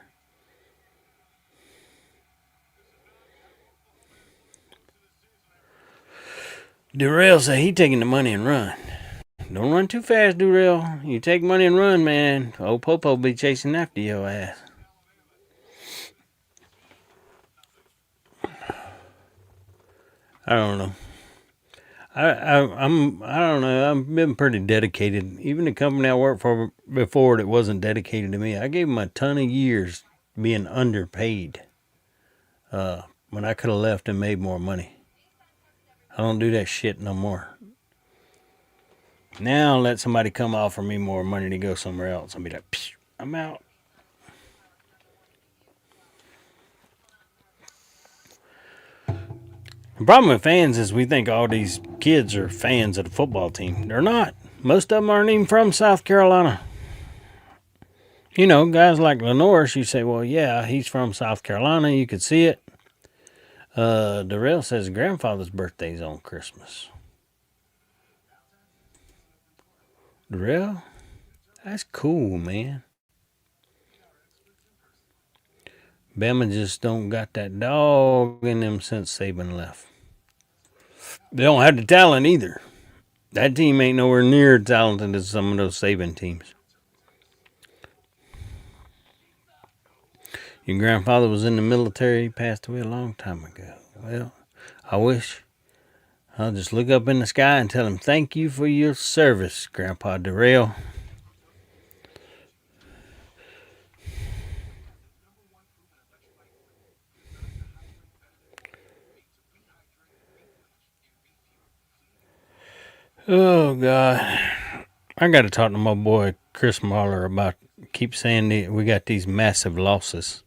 Durrell said he taking the money and run. Don't run too fast, Durrell. You take money and run, man. Old Popo be chasing after your ass. I don't know. I don't know. I've been pretty dedicated. Even the company I worked for before that wasn't dedicated to me, I gave them a ton of years being underpaid when I could have left and made more money. I don't do that shit no more. Now let somebody come offer me more money to go somewhere else. I'll be like, psh, I'm out. The problem with fans is we think all these kids are fans of the football team. They're not. Most of them aren't even from South Carolina. You know, guys like Lenore, you say, well, yeah, he's from South Carolina. You could see it. Darrell says his grandfather's birthday's on Christmas. Darrell? That's cool, man. Bama just don't got that dog in them since Saban left. They don't have the talent either. That team ain't nowhere near talented as some of those Saban teams. Your grandfather was in the military. He passed away a long time ago. Well, I wish. I'll just look up in the sky and tell him, thank you for your service, Grandpa Darrell. Oh, God. I got to talk to my boy Chris Marler about, keep saying that we got these massive losses.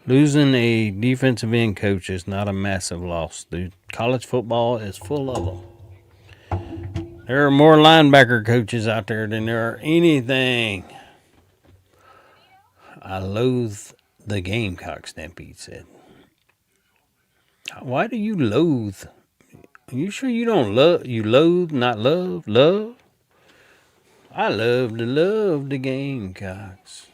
Losing a defensive end coach is not a massive loss, dude. College football is full of them. There are more linebacker coaches out there than there are anything. I loathe the Gamecock, Stampede said. Why do you loathe? Are you sure you don't love? You loathe, not love? Love? I love the Gamecocks.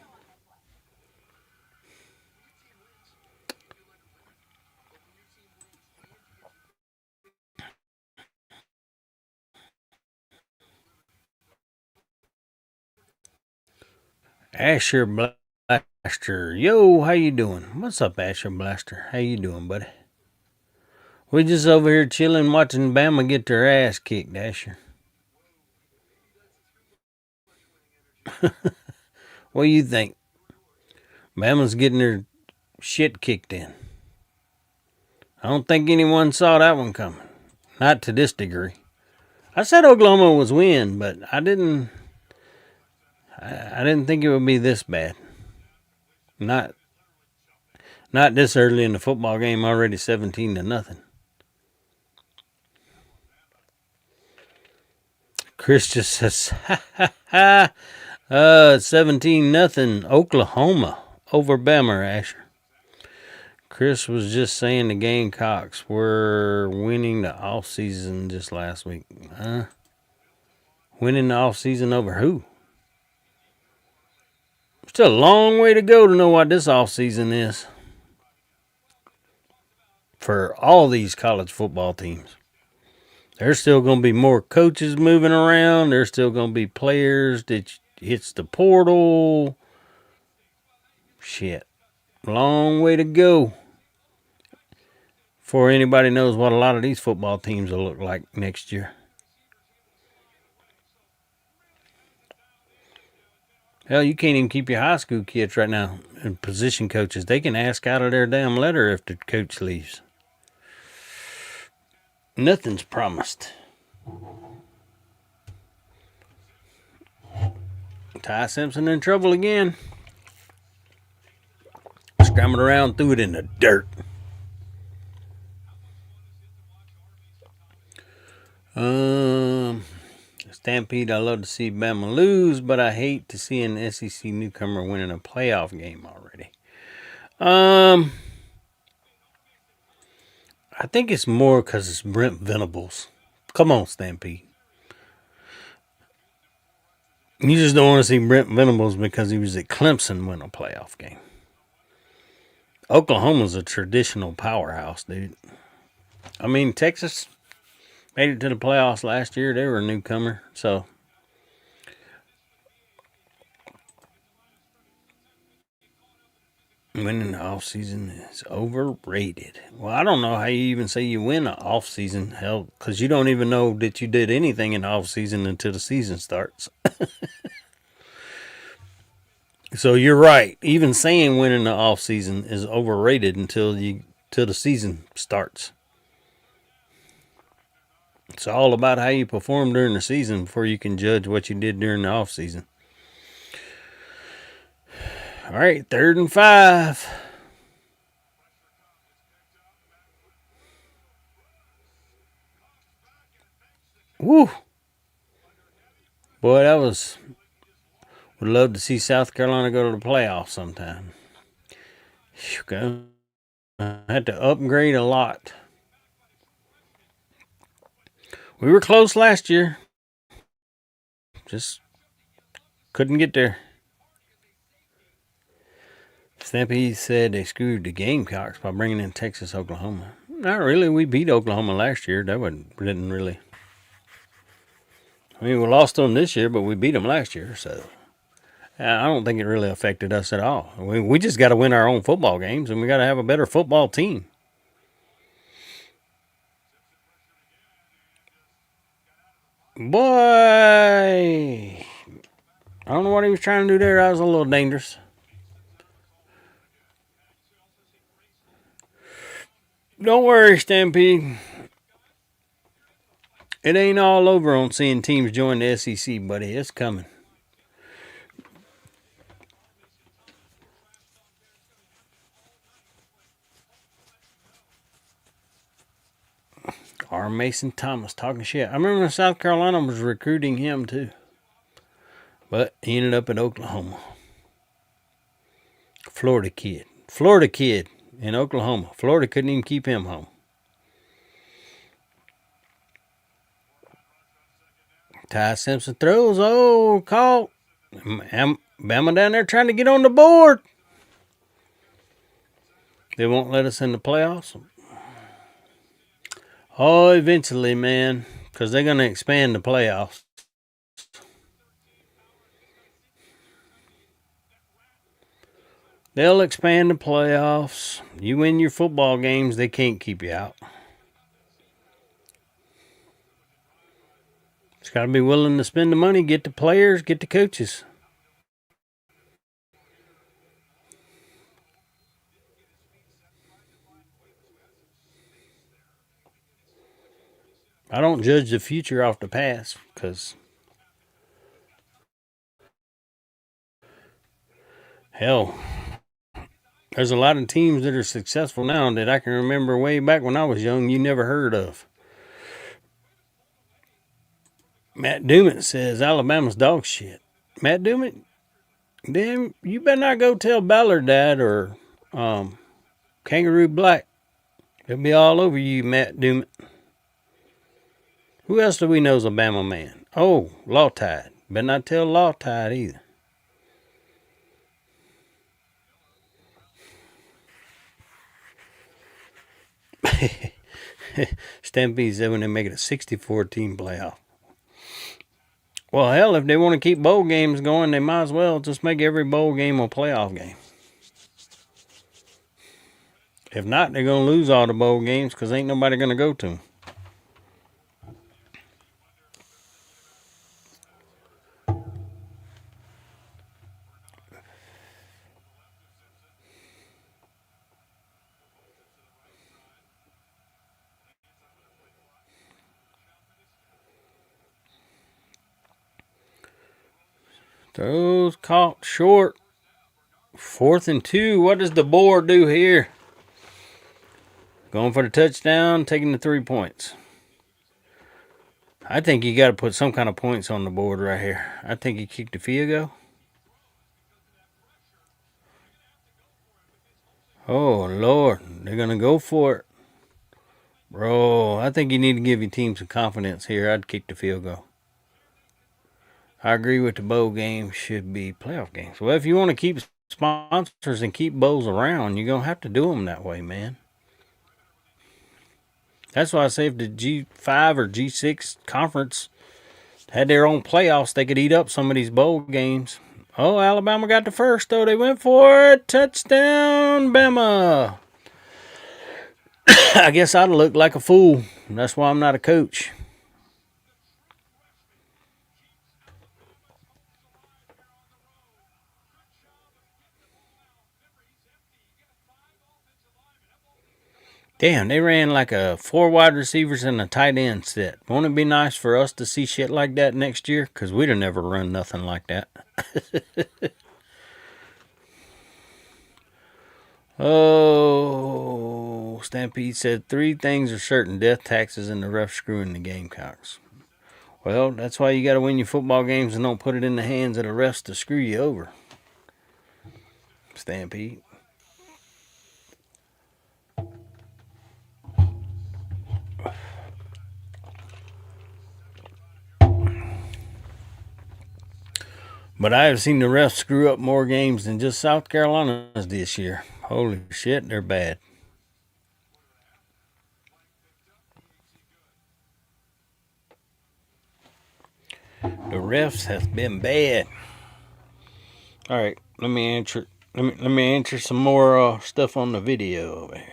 Asher Blaster. Yo, how you doing? What's up, Asher Blaster? How you doing, buddy? We just over here chilling, watching Bama get their ass kicked, Asher. What do you think? Bama's getting their shit kicked in. I don't think anyone saw that one coming. Not to this degree. I said Oklahoma was win, but I didn't think it would be this bad. Not this early in the football game, already 17-0. Chris just says, 17-0 Oklahoma over Bama, Asher. Chris was just saying the Gamecocks were winning the offseason just last week. Winning the offseason over who? Still a long way to go to know what this offseason is for all these college football teams. There's still going to be more coaches moving around. There's still going to be players that hits the portal. Shit. Long way to go before anybody knows what a lot of these football teams will look like next year. Hell, you can't even keep your high school kids right now and position coaches. They can ask out of their damn letter if the coach leaves. Nothing's promised. Ty Simpson in trouble again. Scrambled around, threw it in the dirt. Stampede, I love to see Bama lose, but I hate to see an SEC newcomer winning a playoff game already. I think it's more because it's Brent Venables. Come on, Stampede. You just don't want to see Brent Venables because he was at Clemson win a playoff game. Oklahoma's a traditional powerhouse, dude. I mean, Texas made it to the playoffs last year. They were a newcomer, so winning the offseason is overrated. Well, I don't know how you even say you win the offseason, hell, because you don't even know that you did anything in the offseason until the season starts. So you're right. Even saying winning the offseason is overrated until the season starts. It's all about how you perform during the season before you can judge what you did during the offseason. All right, 3rd and 5. Woo! Boy, that was... Would love to see South Carolina go to the playoffs sometime. Okay. I had to upgrade a lot. We were close last year. Just couldn't get there. Stampede said they screwed the Gamecocks by bringing in Texas, Oklahoma. Not really. We beat Oklahoma last year. That didn't really. I mean, we lost them this year, but we beat them last year. So I don't think it really affected us at all. We just got to win our own football games, and we got to have a better football team. Boy, I don't know what he was trying to do there. That was a little dangerous. Don't worry, Stampede. It ain't all over on seeing teams join the SEC, buddy. It's coming. R. Mason Thomas talking shit. I remember South Carolina was recruiting him too. But he ended up at Oklahoma. Florida kid in Oklahoma. Florida couldn't even keep him home. Ty Simpson throws. Oh, caught. Bama down there trying to get on the board. They won't let us in the playoffs. Oh, eventually, man, because they're going to expand the playoffs. They'll expand the playoffs. You win your football games, they can't keep you out. Just got to be willing to spend the money, get the players, get the coaches. I don't judge the future off the past because, hell, there's a lot of teams that are successful now that I can remember way back when I was young you never heard of. Matt Dumit says Alabama's dog shit. Matt Dumit, damn, you better not go tell Ballard that or Kangaroo Black. It'll be all over you, Matt Dumit. Who else do we know is a Bama man? Oh, Law Tide. Better not tell Law Tide either. Stampede said when they make it a 64-team playoff. Well, hell, if they want to keep bowl games going, they might as well just make every bowl game a playoff game. If not, they're going to lose all the bowl games because ain't nobody going to go to them. Throws caught short. 4th and 2. What does the board do here? Going for the touchdown, taking the 3 points. I think you got to put some kind of points on the board right here. I think he kicked the field goal. Oh, Lord. They're going to go for it. Bro, I think you need to give your team some confidence here. I'd kick the field goal. I agree with the bowl games should be playoff games. Well, if you want to keep sponsors and keep bowls around, you're going to have to do them that way, man. That's why I say if the G5 or G6 conference had their own playoffs, they could eat up some of these bowl games. Oh, Alabama got the first, though. They went for it. Touchdown, Bama. I guess I'd look like a fool. That's why I'm not a coach. Damn, they ran like a 4 wide receivers and a tight end set. Won't it be nice for us to see shit like that next year? Because we'd have never run nothing like that. Oh, Stampede said 3 things are certain: death, taxes, and the ref screwing the Gamecocks. Well, that's why you got to win your football games and don't put it in the hands of the refs to screw you over. Stampede. But I have seen the refs screw up more games than just South Carolina's this year. Holy shit, they're bad. The refs have been bad. All right, let me answer some more stuff on the video over here.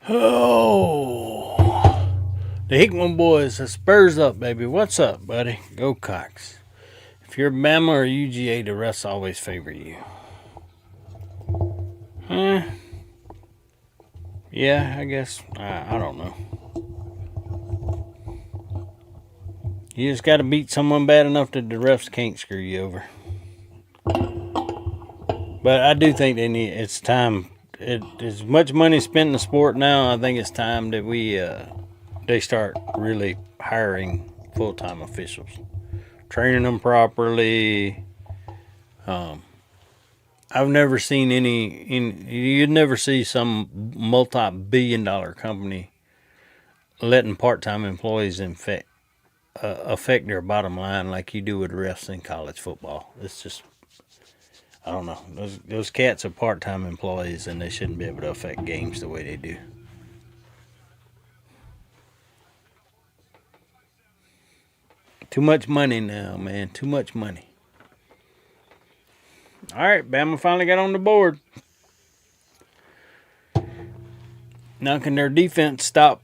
Oh, the Hickman boys, the Spurs up, baby. What's up, buddy? Go Cox. If you're Bama or UGA, the refs always favor you. Huh? Yeah, I guess. I don't know. You just got to beat someone bad enough that the refs can't screw you over. But I do think they need. It's time. As much money spent in the sport now, I think it's time that they start really hiring full-time officials, training them properly. I've never seen you'd never see some multi-billion-dollar company letting part-time employees affect their bottom line like you do with refs in college football. It's just, I don't know. Those cats are part-time employees, and they shouldn't be able to affect games the way they do. Too much money now, man. Too much money. All right, Bama finally got on the board. Now can their defense stop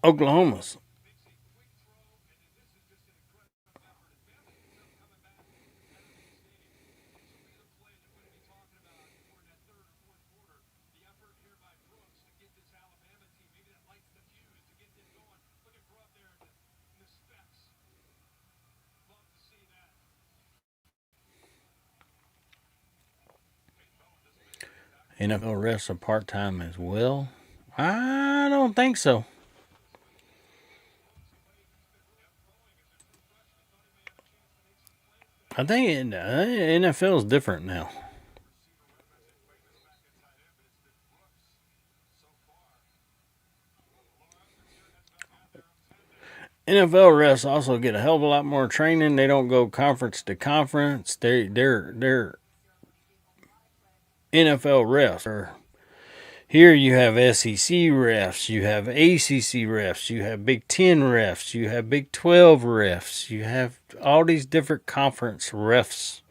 Oklahoma's? NFL refs are part-time as well? I don't think so. I think NFL is different now. NFL refs also get a hell of a lot more training. They don't go conference to conference. They're NFL refs. Here you have SEC refs, you have ACC refs, you have Big Ten refs, you have Big 12 refs, you have all these different conference refs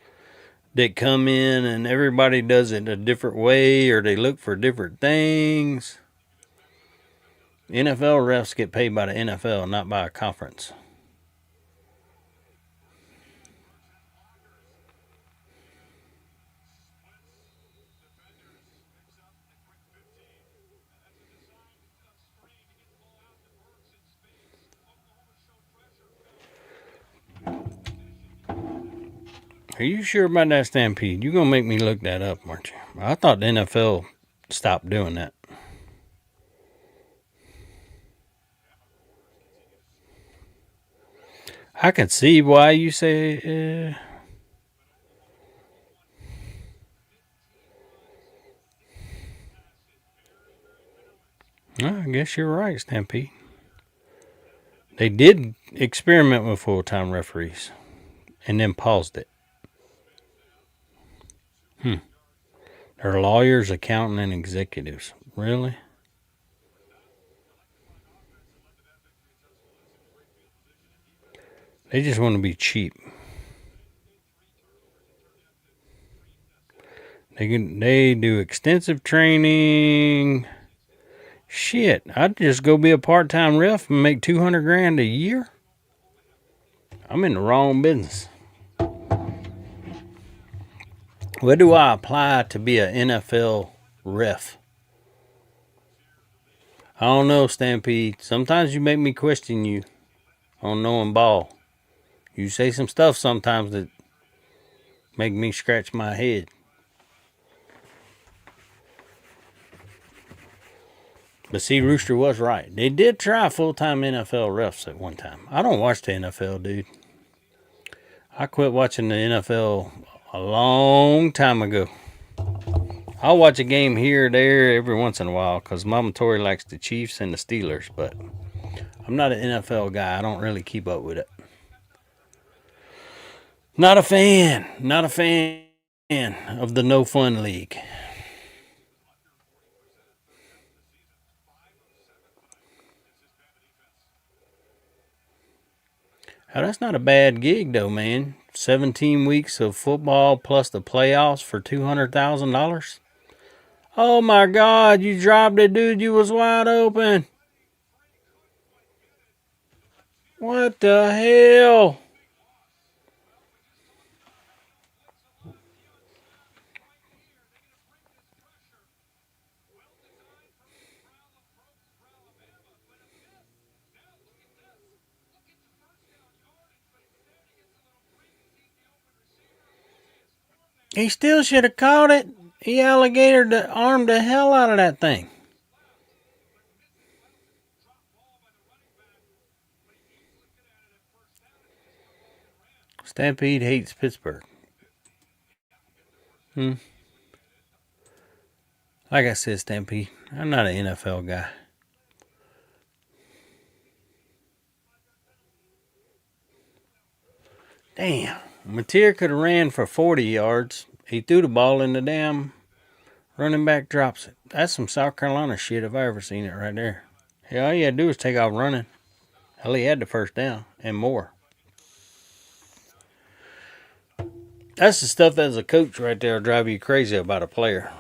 that come in, and everybody does it a different way, or they look for different things. NFL refs get paid by the NFL, not by a conference. Are you sure about that, Stampede? You're going to make me look that up, aren't you? I thought the NFL stopped doing that. I can see why you say. I guess you're right, Stampede. They did experiment with full time referees and then paused it. They're lawyers, accountant, and executives. Really? They just want to be cheap. They do extensive training. Shit, I'd just go be a part time ref and make 200 grand a year. I'm in the wrong business. Where do I apply to be an NFL ref? I don't know, Stampede. Sometimes you make me question you on knowing ball. You say some stuff sometimes that make me scratch my head. But see, Rooster was right. They did try full-time NFL refs at one time. I don't watch the NFL, dude. I quit watching the NFL a long time ago. I'll watch a game here or there every once in a while because Mama Tori likes the Chiefs and the Steelers, but I'm not an NFL guy. I don't really keep up with it. Not a fan. Not a fan of the No Fun League. Oh, that's not a bad gig, though, man. 17 weeks of football plus the playoffs for $200,000. Oh my God, you dropped it, dude. You was wide open. What the hell? He still should have caught it. He alligator armed the hell out of that thing. Stampede hates Pittsburgh. Hmm. Like I said, Stampede, I'm not an NFL guy. Damn. Mateer could have ran for 40 yards. He threw the ball in the damn running back drops it. That's some South Carolina shit if I ever seen it right there. Yeah, all you had to do was take off running. Hell, he had the first down and more. That's the stuff that as a coach right there will drive you crazy about a player.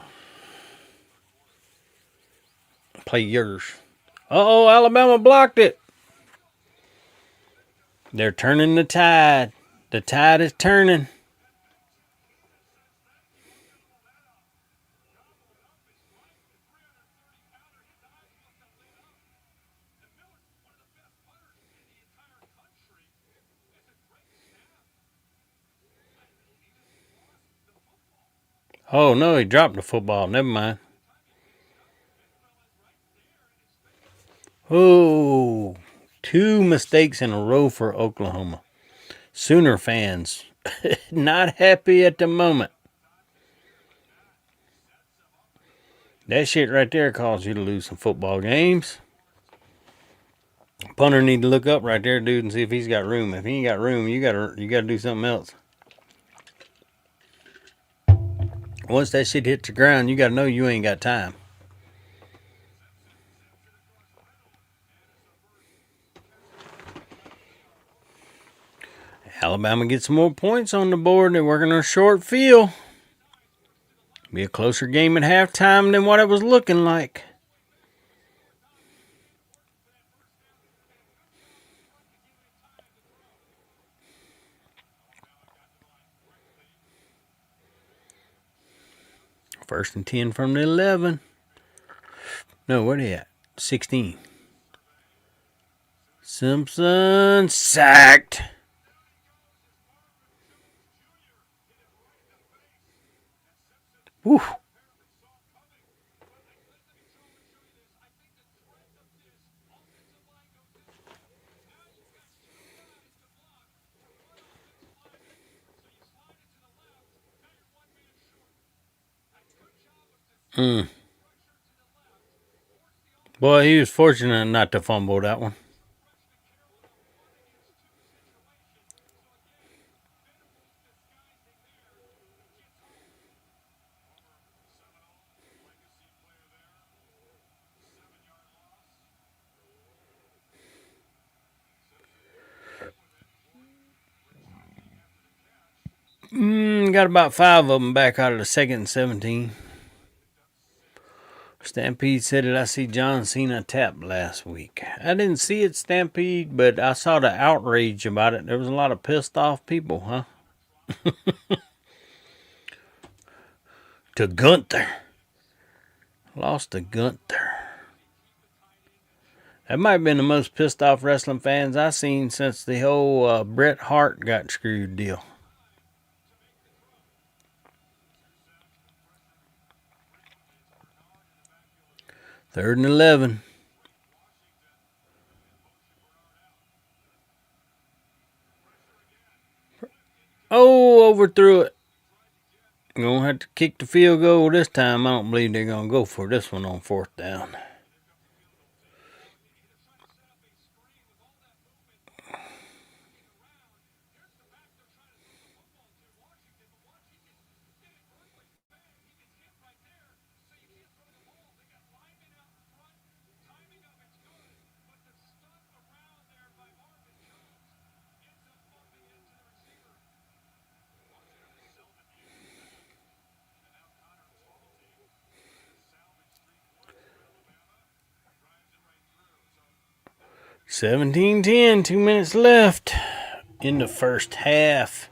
Players. Uh-oh, Alabama blocked it. They're turning the tide. The tide is turning. Oh, no, he dropped the football. Never mind. Oh, two mistakes in a row for Oklahoma. Sooner fans not happy at the moment. That shit right there caused you to lose some football games. Punter need to look up right there, dude, and see if he's got room. If he ain't got room, you gotta do something else. Once that shit hits the ground, you gotta know you ain't got time. Alabama gets some more points on the board. They're working on a short field. Be a closer game at halftime than what it was looking like. First and 10 from the 11. No, where they at? 16. Simpson sacked. Whew. Boy, he was fortunate not to fumble that one. Got about 5 of them back out of the second and 17. Stampede said that I see John Cena tap last week. I didn't see it, Stampede, but I saw the outrage about it. There was a lot of pissed off people, huh? To Gunther. Lost to Gunther. That might have been the most pissed off wrestling fans I've seen since the whole Bret Hart got screwed deal. Third and 11. Oh, overthrew it. Gonna have to kick the field goal this time. I don't believe they're gonna go for this one on fourth down. (17-10), 2 minutes left in the first half.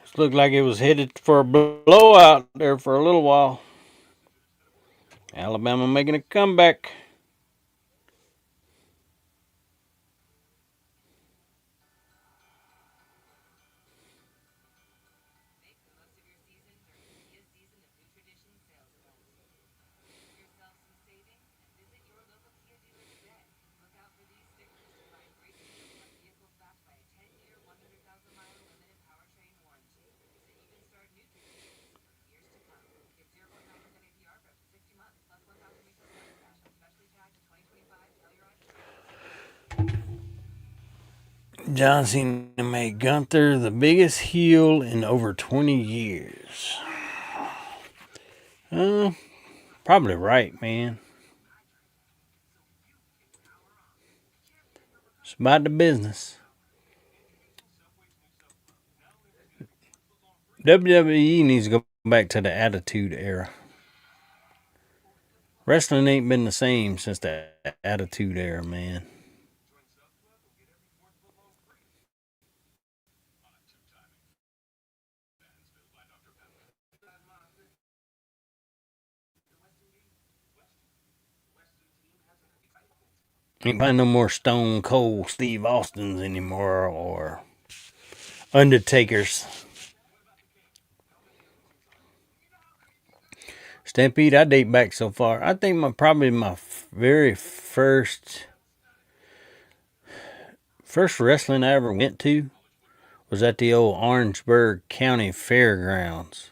This looked like it was headed for a blowout there for a little while. Alabama making a comeback. John Cena made Gunther the biggest heel in over 20 years. Probably right, man. It's about the business. WWE needs to go back to the Attitude Era. Wrestling ain't been the same since the Attitude Era, man. Ain't find no more Stone Cold Steve Austins anymore or Undertakers. Stampede, I date back so far. I think probably my very first wrestling I ever went to was at the old Orangeburg County Fairgrounds.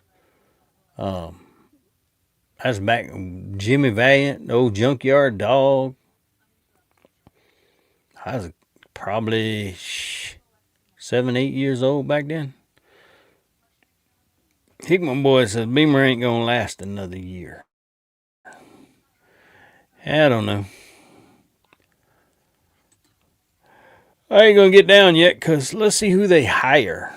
That's back Jimmy Valiant, the old Junkyard Dog. I was probably 7, 8 years old back then. Hickman boy says Beamer ain't gonna last another year. I don't know. I ain't gonna get down yet because let's see who they hire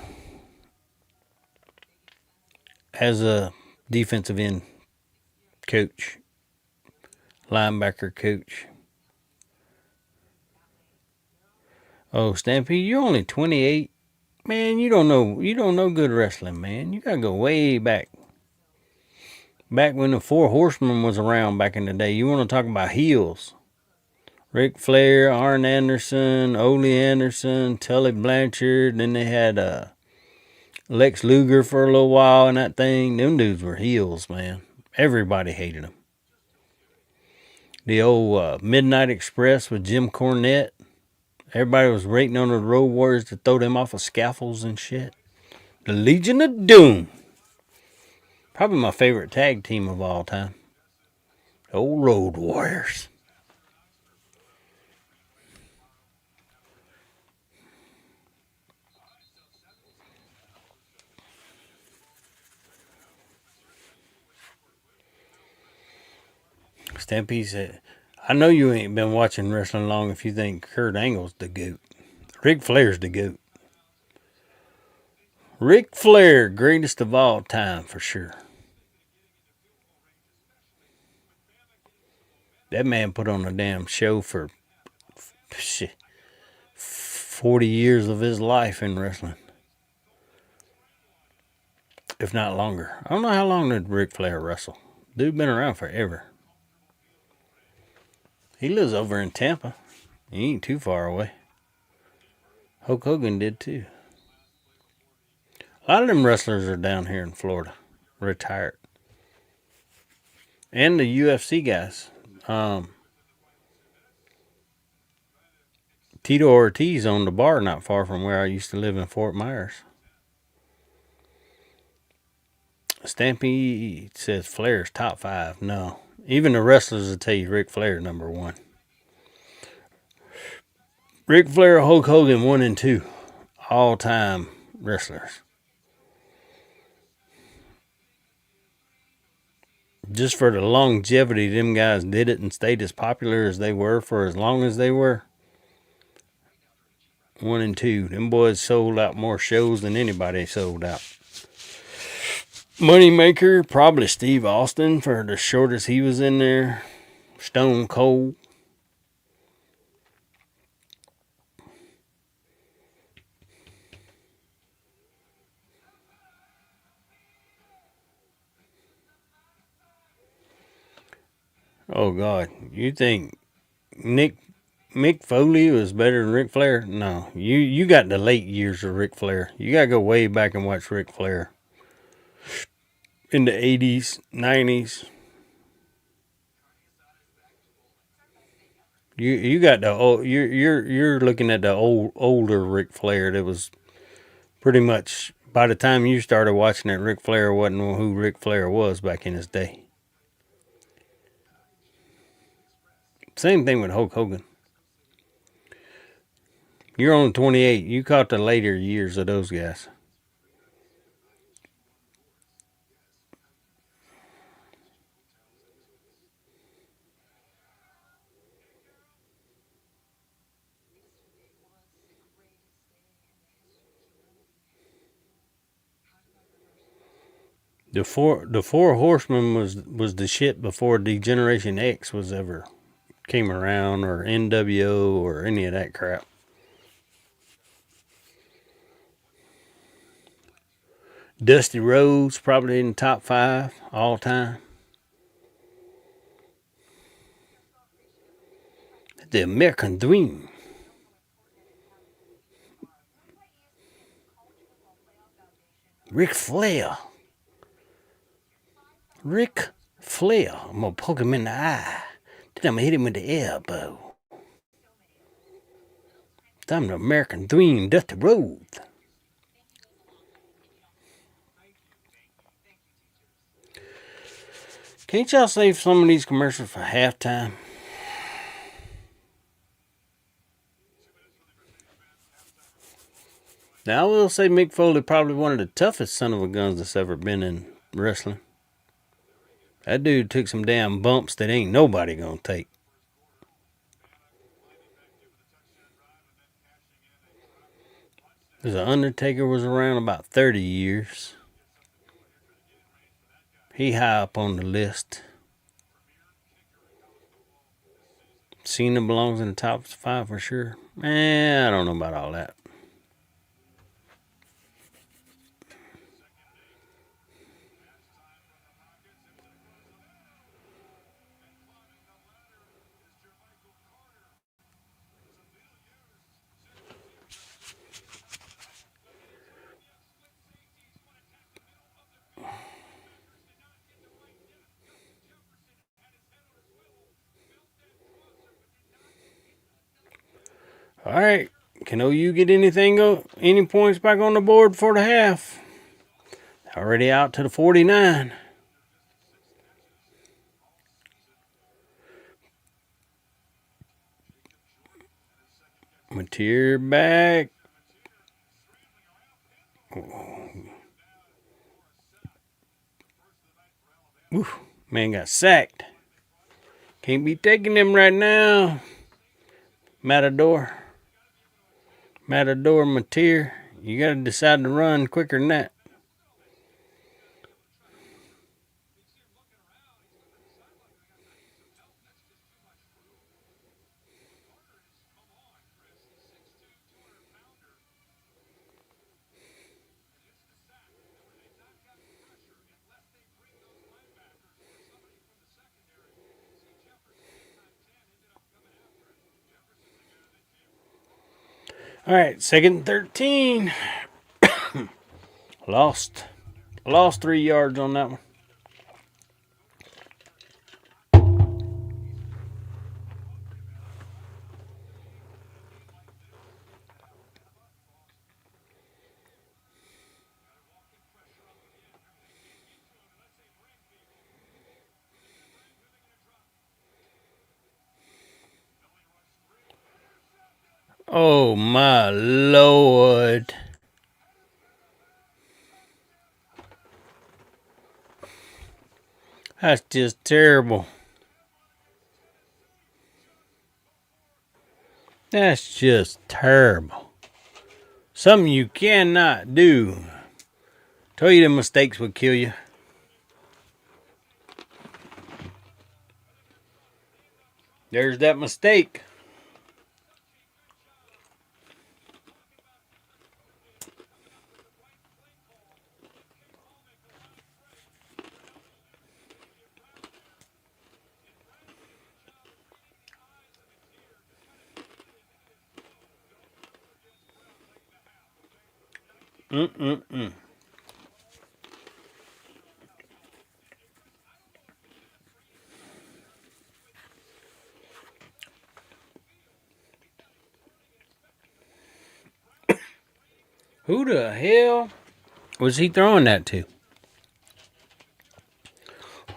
as a defensive end coach, linebacker coach. Oh, Stampede, you're only 28. Man, you don't know good wrestling, man. You gotta go way back. Back when the Four Horsemen was around back in the day. You want to talk about heels. Ric Flair, Arn Anderson, Ole Anderson, Tully Blanchard. Then they had Lex Luger for a little while and that thing. Them dudes were heels, man. Everybody hated them. The old Midnight Express with Jim Cornette. Everybody was waiting on the Road Warriors to throw them off of scaffolds and shit. The Legion of Doom. Probably my favorite tag team of all time. The old Road Warriors. Stampede said, I know you ain't been watching wrestling long if you think Kurt Angle's the GOAT. Ric Flair's the GOAT. Ric Flair, greatest of all time for sure. That man put on a damn show for 40 years of his life in wrestling. If not longer. I don't know how long did Ric Flair wrestle. Dude been around forever. He lives over in Tampa. He ain't too far away. Hulk Hogan did too. A lot of them wrestlers are down here in Florida. Retired. And the UFC guys. Tito Ortiz owned a bar not far from where I used to live in Fort Myers. Stampede says Flair's top 5. No. Even the wrestlers will tell you Ric Flair number 1. Ric Flair, Hulk Hogan 1 and 2. All-time wrestlers. Just for the longevity them guys did it and stayed as popular as they were for as long as they were. 1 and 2. Them boys sold out more shows than anybody sold out. Moneymaker, probably Steve Austin for the shortest he was in there. Stone Cold. Oh, God. You think Mick Foley was better than Ric Flair? No. You got the late years of Ric Flair. You got to go way back and watch Ric Flair. In the 80s, 90s. You got the old, you're looking at the older Ric Flair that was pretty much by the time you started watching it, Ric Flair wasn't who Ric Flair was back in his day. Same thing with Hulk Hogan. You're only 28. You caught the later years of those guys. The four horsemen was the shit before Degeneration X was ever came around, or NWO, or any of that crap. Dusty Rhodes probably in the top 5 all time. The American Dream. Ric Flair. Ric Flair. I'm gonna poke him in the eye. Then I'm gonna hit him with the elbow. I'm the American Dream, Dusty Rhodes. Can't y'all save some of these commercials for halftime? Now, I will say Mick Foley probably one of the toughest son of a guns that's ever been in wrestling. That dude took some damn bumps that ain't nobody gonna take. The Undertaker was around about 30 years. He high up on the list. Cena belongs in the top 5 for sure. I don't know about all that. All right. Can OU get any points back on the board for the half? Already out to the 49. Mateer back. Whew, man got sacked. Can't be taking them right now. Matador, Mateer. You got to decide to run quicker than that. All right, 2nd and 13. Lost 3 yards on that one. Oh my Lord. That's just terrible. That's just terrible. Something you cannot do. Tell you the mistakes would kill you. There's that mistake. Mm-mm-mm. Who the hell was he throwing that to?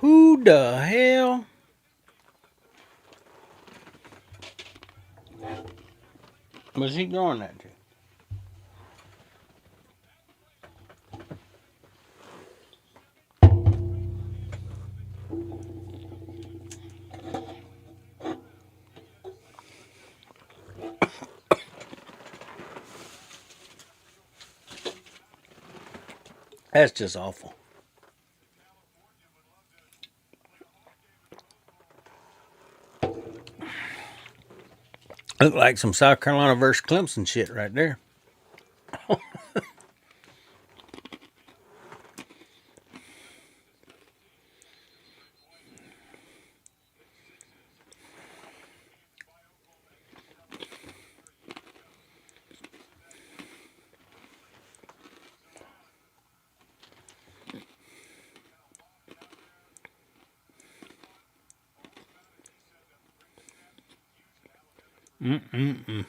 Who the hell? What's he doing that to? That's just awful. Look like some South Carolina versus Clemson shit right there. Mm-mm-mm.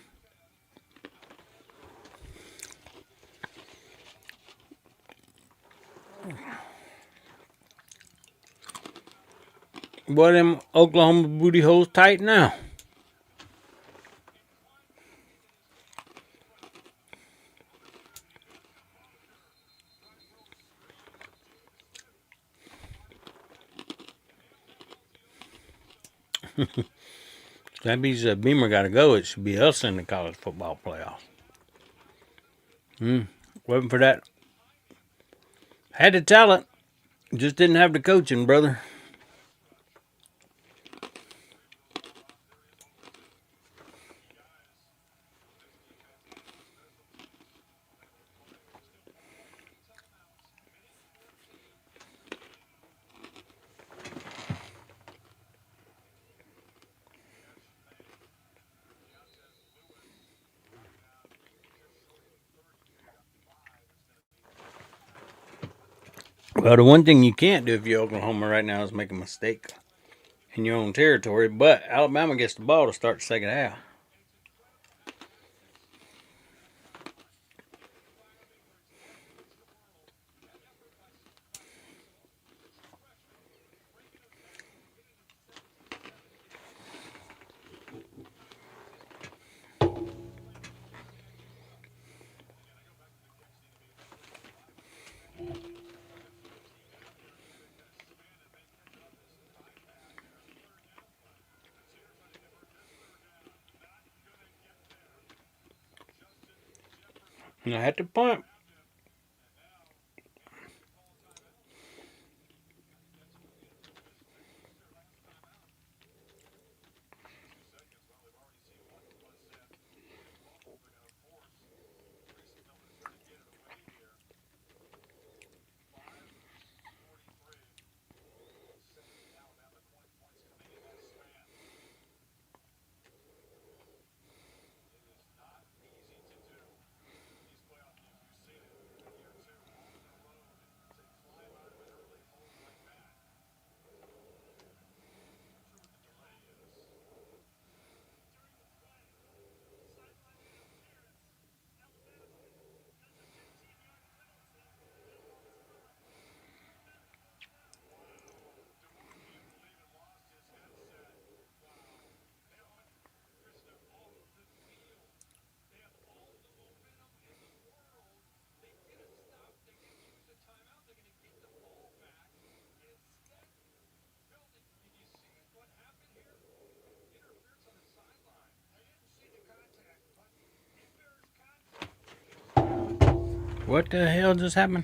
Boy, them Oklahoma booty holes tight now. That means Beamer got to go. It should be us in the college football playoff. Waiting for that. Had the talent, just didn't have the coaching, brother. Well, the one thing you can't do if you're Oklahoma right now is make a mistake in your own territory. But Alabama gets the ball to start the second half. And I had to punt. What the hell just happened?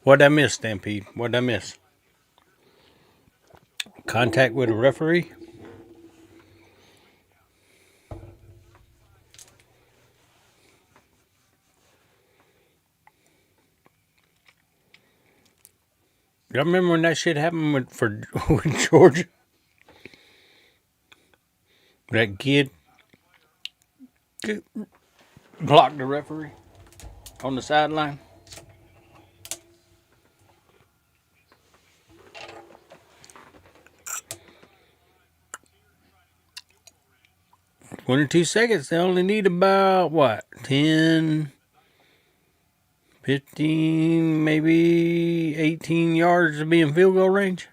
What'd I miss, Stampede? What'd I miss? Contact with a referee? Y'all remember when that shit happened with Georgia? That kid blocked the referee? on the sideline. "22 seconds. They only need about, what, 10, 15, maybe 18 yards to be in field goal range."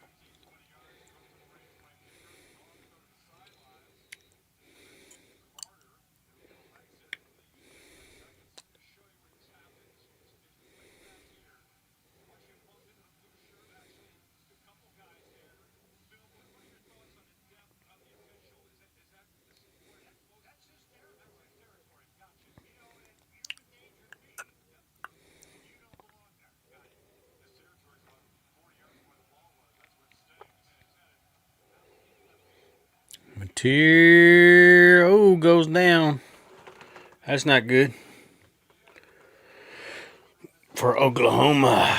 Mateer, goes down. That's not good for Oklahoma.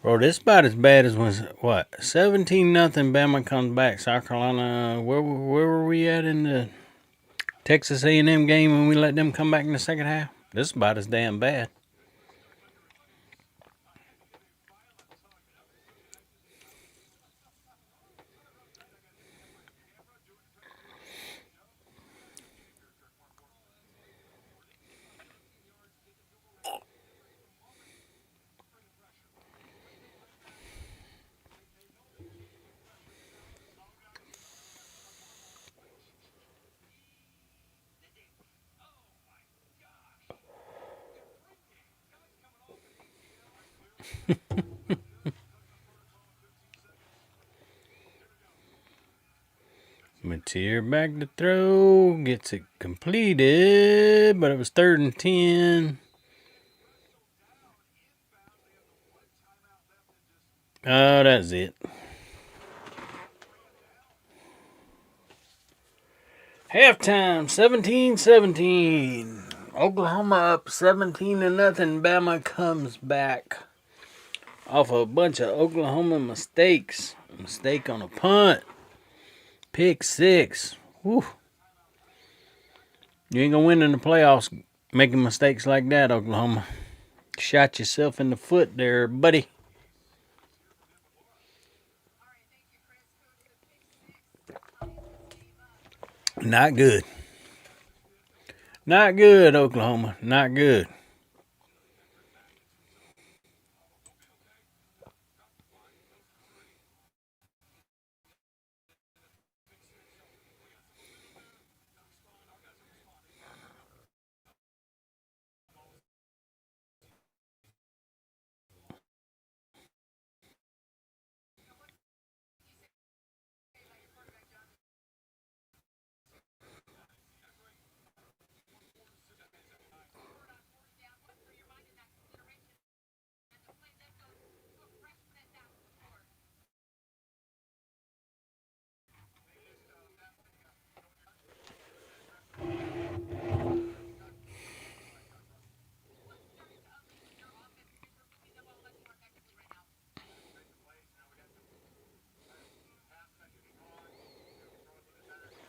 Bro, this about as bad as when, what, 17-0 Bama comes back. South Carolina, where were we at in the Texas A&M game when we let them come back in the second half? This is about as damn bad. Mateer back to throw, gets it completed, but it was 3rd and 10. Oh, that's it. Halftime, 17-17. Oklahoma up 17-0. Bama comes back off a bunch of Oklahoma mistakes. Mistake on a punt. Pick 6. Whew. You ain't gonna win in the playoffs making mistakes like that, Oklahoma. Shot yourself in the foot there, buddy. Not good. Not good, Oklahoma. Not good.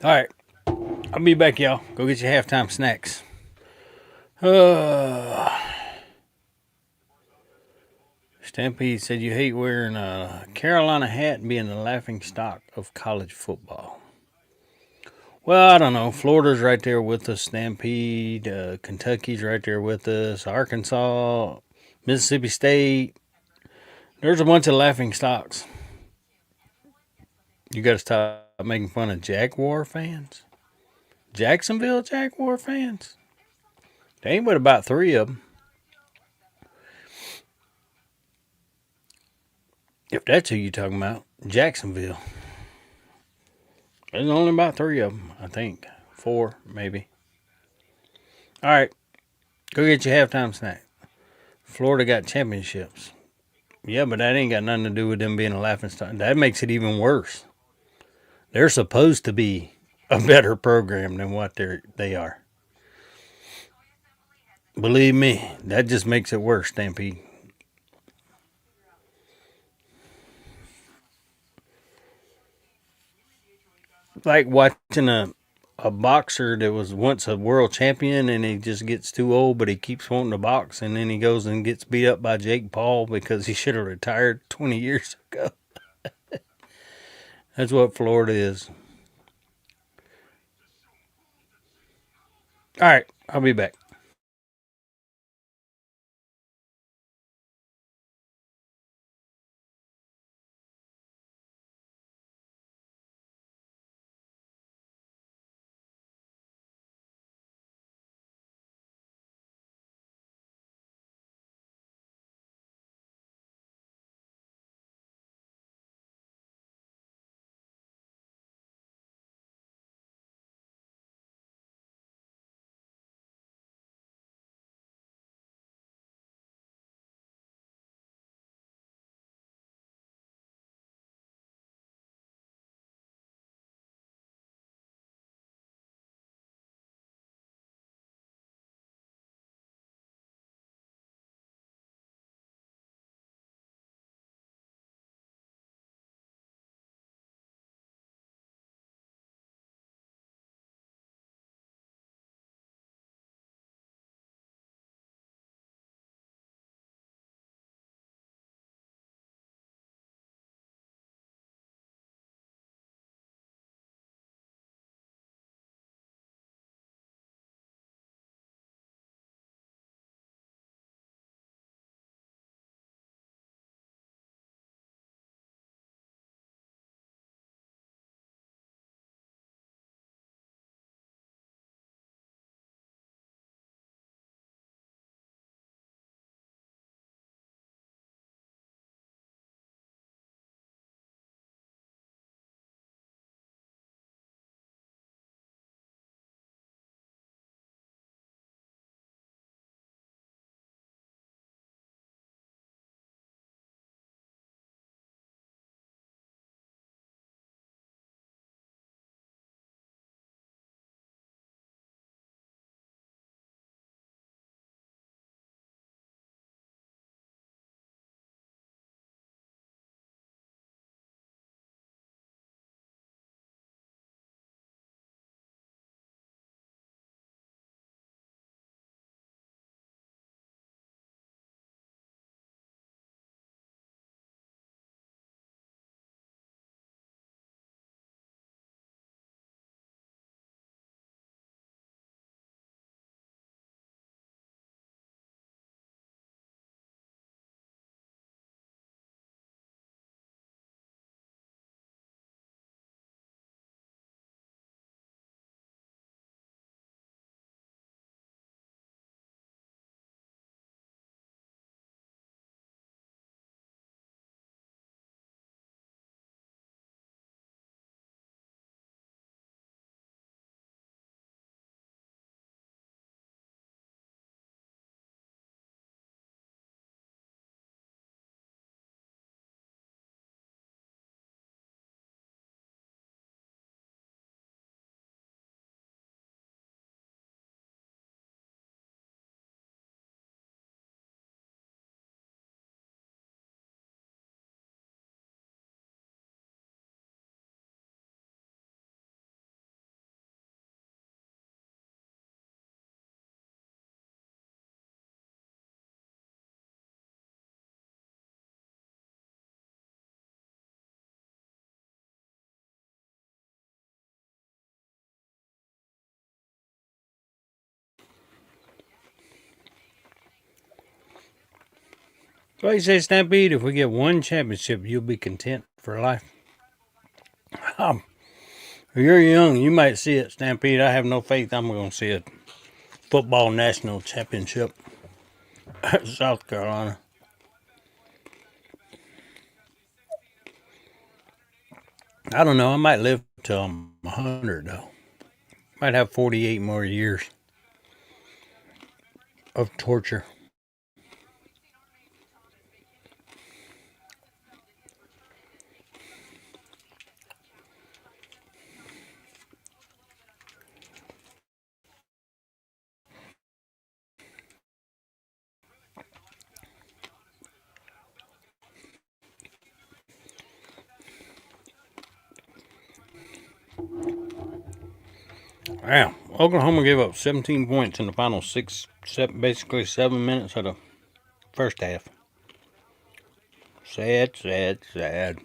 All right. I'll be back, y'all. Go get your halftime snacks. Stampede said you hate wearing a Carolina hat and being the laughing stock of college football. Well, I don't know. Florida's right there with us. Stampede. Kentucky's right there with us. Arkansas. Mississippi State. There's a bunch of laughing stocks. You got to stop making fun of Jaguar fans. Jacksonville Jaguar fans. There ain't but about 3 of them. If that's who you're talking about, Jacksonville. There's only about 3 of them, I think. 4, maybe. All right. Go get your halftime snack. Florida got championships. Yeah, but that ain't got nothing to do with them being a laughing stock. That makes it even worse. They're supposed to be a better program than what they are. Believe me, that just makes it worse, Stampede. like watching a boxer that was once a world champion and he just gets too old, but he keeps wanting to box, and then he goes and gets beat up by Jake Paul because he should have retired 20 years ago. That's what Florida is. All right, I'll be back. What you say, Stampede? If we get one championship, you'll be content for life. Um, you're young. You might see it, Stampede. I have no faith I'm going to see a football national championship at South Carolina. I don't know. I might live till I'm 100, though. Might have 48 more years of torture. Wow. Oklahoma gave up 17 points in the final basically 7 minutes of the first half. Sad, sad, sad.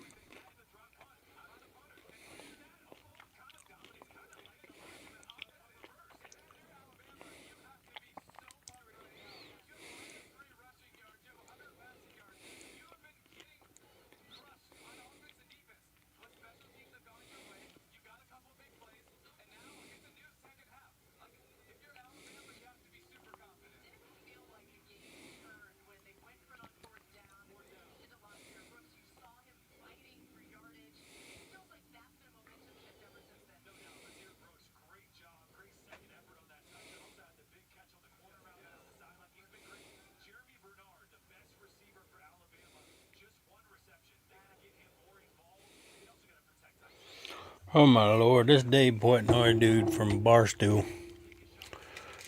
Oh my lord, this Dave Portnoy dude from Barstool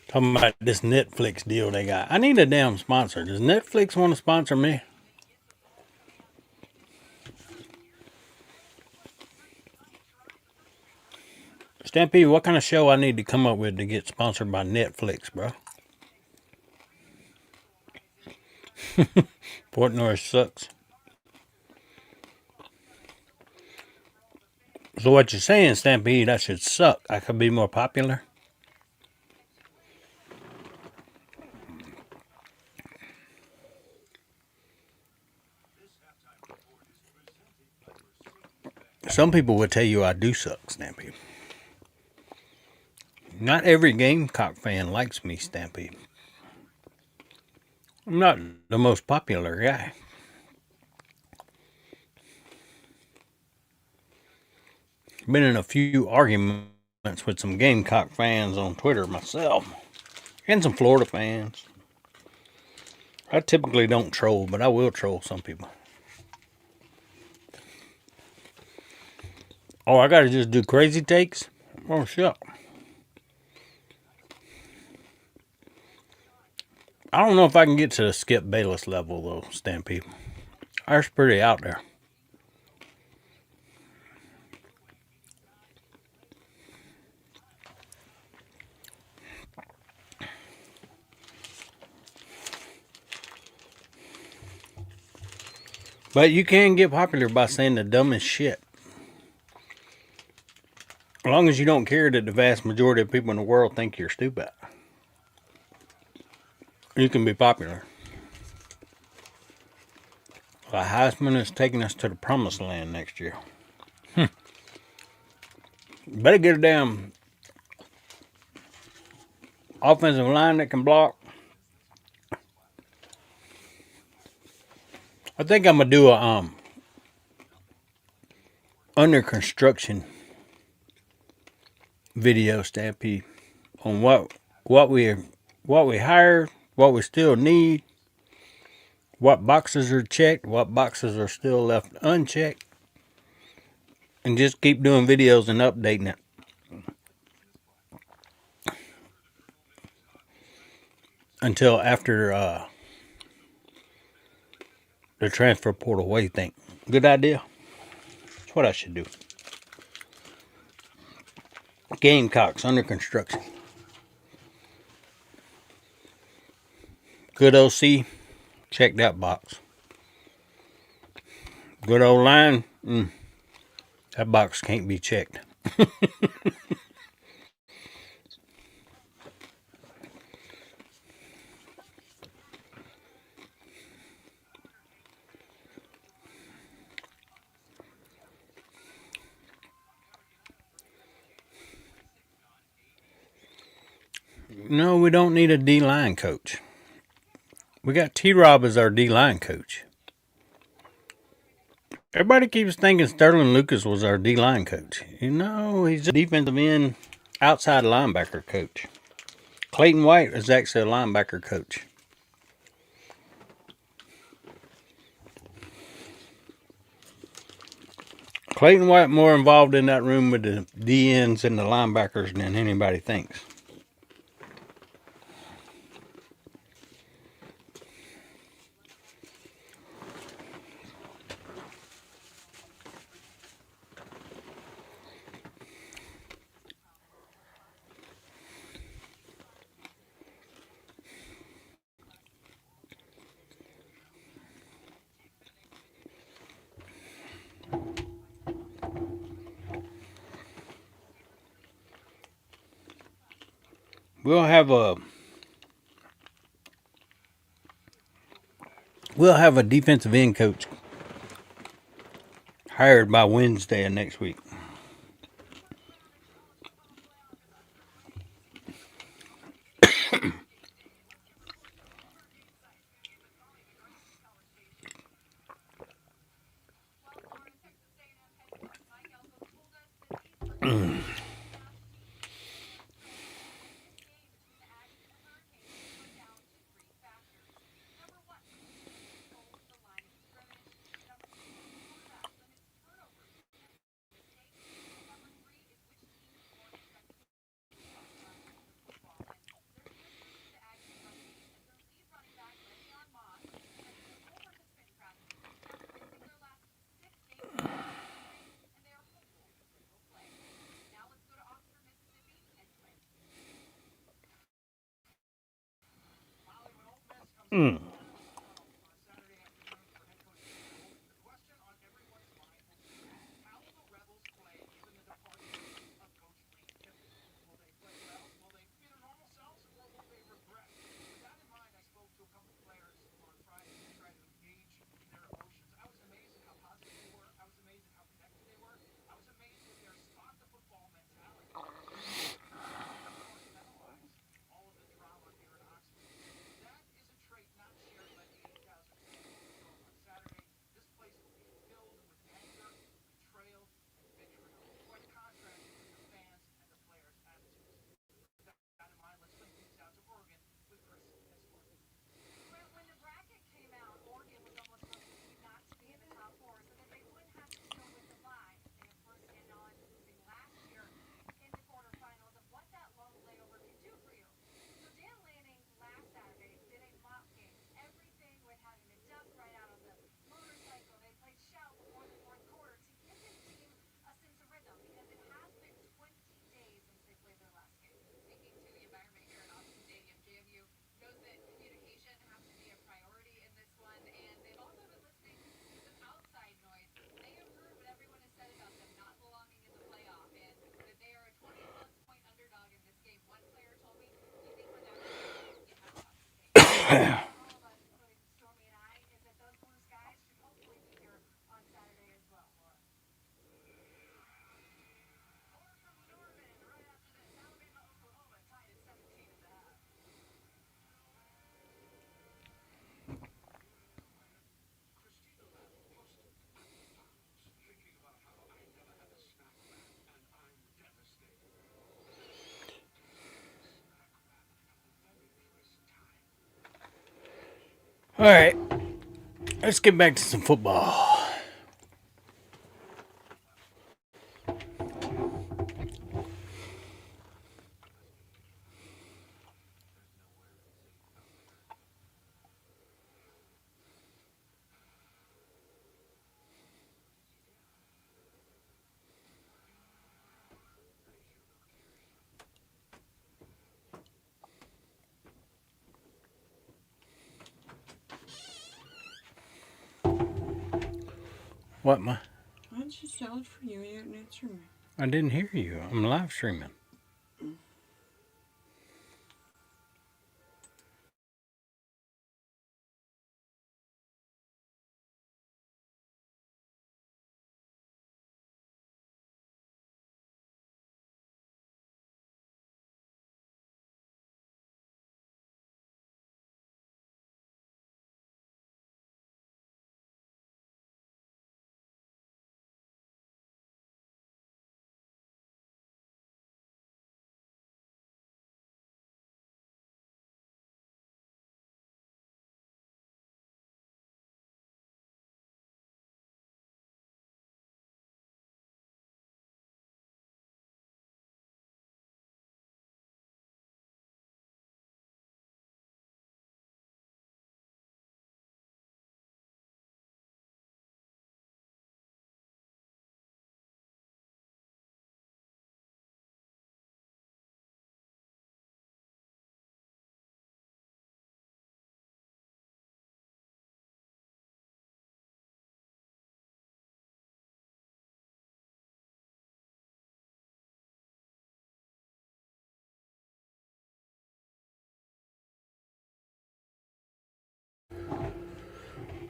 talking about this Netflix deal they got. I need a damn sponsor. Does Netflix want to sponsor me? Stampede, what kind of show I need to come up with to get sponsored by Netflix, bro? Portnoy sucks. So what you're saying, Stampede, I should suck. I could be more popular. Some people would tell you I do suck, Stampede. Not every Gamecock fan likes me, Stampede. I'm not the most popular guy. Been in a few arguments with some Gamecock fans on Twitter myself, and some Florida fans. I typically don't troll, but I will troll some people. Oh, I gotta just do crazy takes? Oh, shit. I don't know if I can get to the Skip Bayless level, though, Stampede. That's pretty out there. But you can get popular by saying the dumbest shit. As long as you don't care that the vast majority of people in the world think you're stupid, you can be popular. Heisman is taking us to the promised land next year. Better get a damn offensive line that can block. I think I'm gonna do a under construction video, Stampede, on what we hired, what we still need, what boxes are checked, what boxes are still left unchecked, and just keep doing videos and updating it until after the transfer portal. What do you think? Good idea? That's what I should do. Gamecocks under construction. Good OC, check that box. Good old line, that box can't be checked. No, we don't need a D-line coach. We got T-Rob as our D-line coach. Everybody keeps thinking Sterling Lucas was our D-line coach. You know, he's a defensive end outside linebacker coach. Clayton White is actually a linebacker coach. Clayton White more involved in that room with the DNs and the linebackers than anybody thinks. we'll have a we'll have a defensive end coach hired by Wednesday of next week. Mm. All right, let's get back to some football. What, my? I just yelled for you. You didn't answer me. I didn't hear you. I'm live streaming.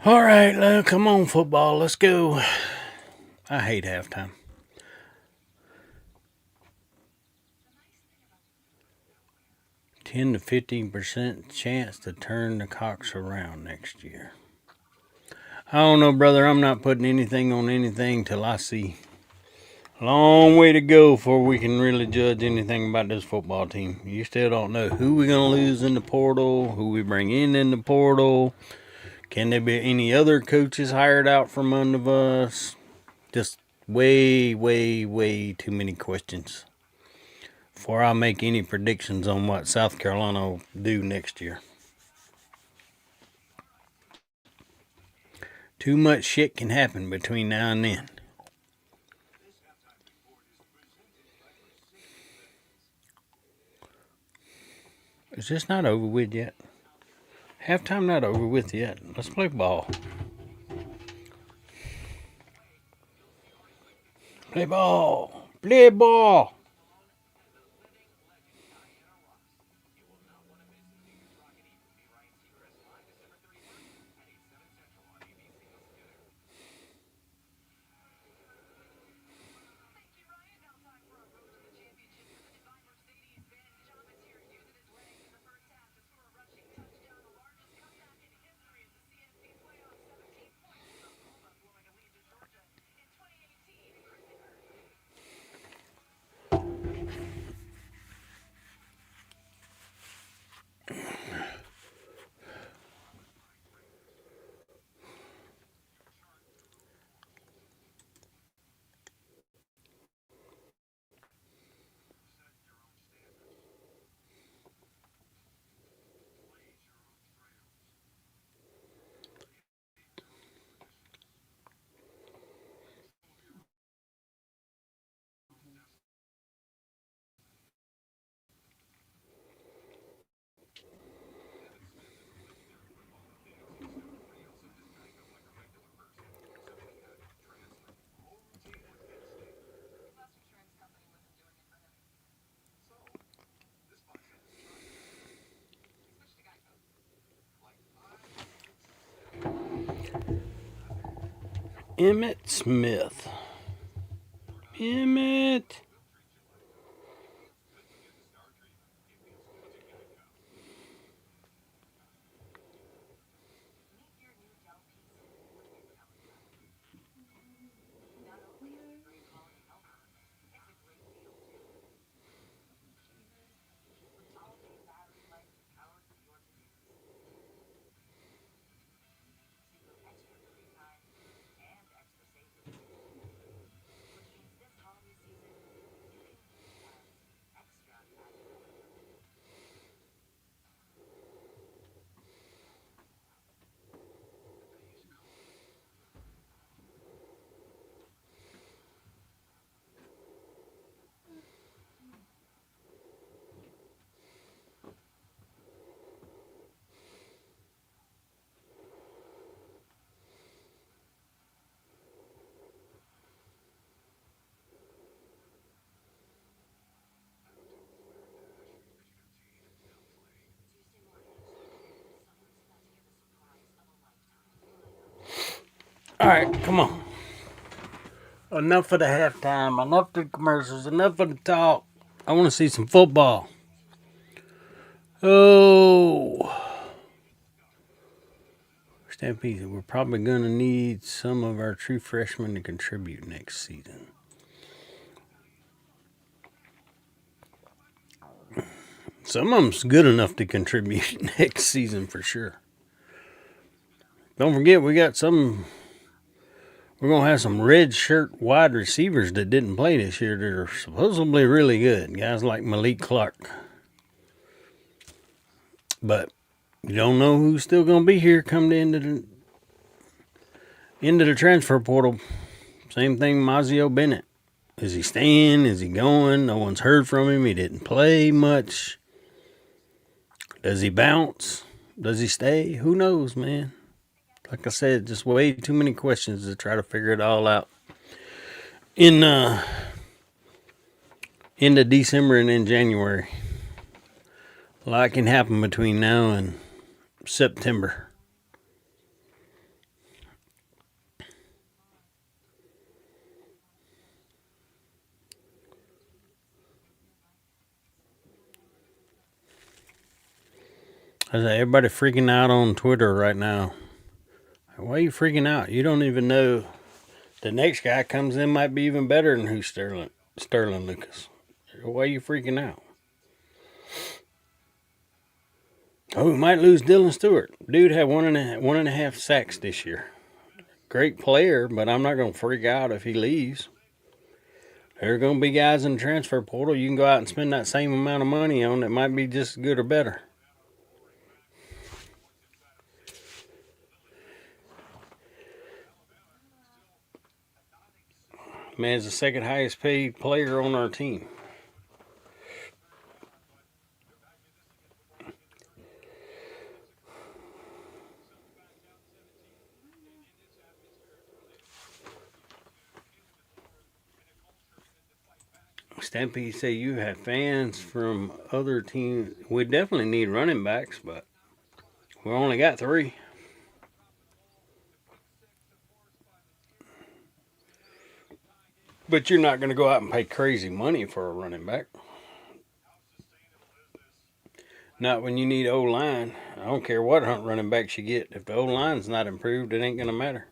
All right, come on, football. Let's go. I hate halftime. $10 to 15% chance to turn the Cox around next year. I don't know, brother. I'm not putting anything on anything till I see. A long way to go before we can really judge anything about this football team. You still don't know who we're going to lose in the portal, who we bring in the portal. Can there be any other coaches hired out from under us? Just way, way, way too many questions before I make any predictions on what South Carolina will do next year. Too much shit can happen between now and then. Is this not over with yet? Halftime not over with yet. Let's play ball. Play ball. Play ball. Emmitt Smith. Emmitt. All right, come on. Enough of the halftime. Enough of the commercials. Enough of the talk. I want to see some football. Oh. Stampede, we're probably going to need some of our true freshmen to contribute next season. Some of them's good enough to contribute next season for sure. Don't forget, we got some. We're going to have some red shirt wide receivers that didn't play this year that are supposedly really good. Guys like Malik Clark. But you don't know who's still going to be here come the end of the transfer portal. Same thing, Mazio Bennett. Is he staying? Is he going? No one's heard from him. He didn't play much. Does he bounce? Does he stay? Who knows, man? Like I said, just way too many questions to try to figure it all out. In into December and in January. A lot can happen between now and September. I say everybody freaking out on Twitter right now. Why are you freaking out? You don't even know the next guy comes in might be even better than who's Sterling Lucas. Why are you freaking out? Oh, we might lose Dylan Stewart. Dude had one and a half sacks this year. Great player, but I'm not going to freak out if he leaves. There are going to be guys in the transfer portal you can go out and spend that same amount of money on that might be just as good or better. Man's the second highest paid player on our team. Stampede say you have fans from other teams. We definitely need running backs, but we only got 3. But you're not going to go out and pay crazy money for a running back. Not when you need O-line. I don't care what running backs you get. If the O-line's not improved, it ain't going to matter.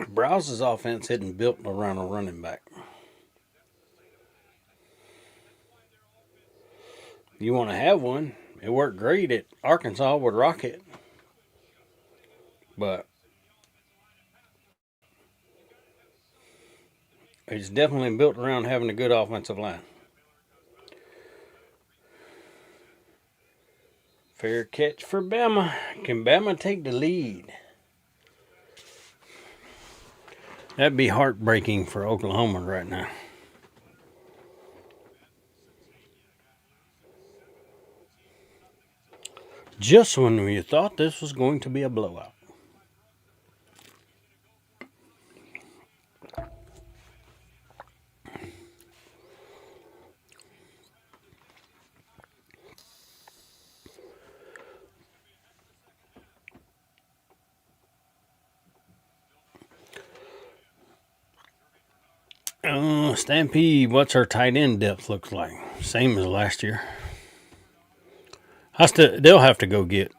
Browse's offense isn't built around a running back. You want to have one. It worked great at Arkansas with Rocket. But it's definitely built around having a good offensive line. Fair catch for Bama. Can Bama take the lead? That'd be heartbreaking for Oklahoma right now. Just when you thought this was going to be a blowout. Stampede, what's our tight end depth looks like? Same as last year. They'll have to go get.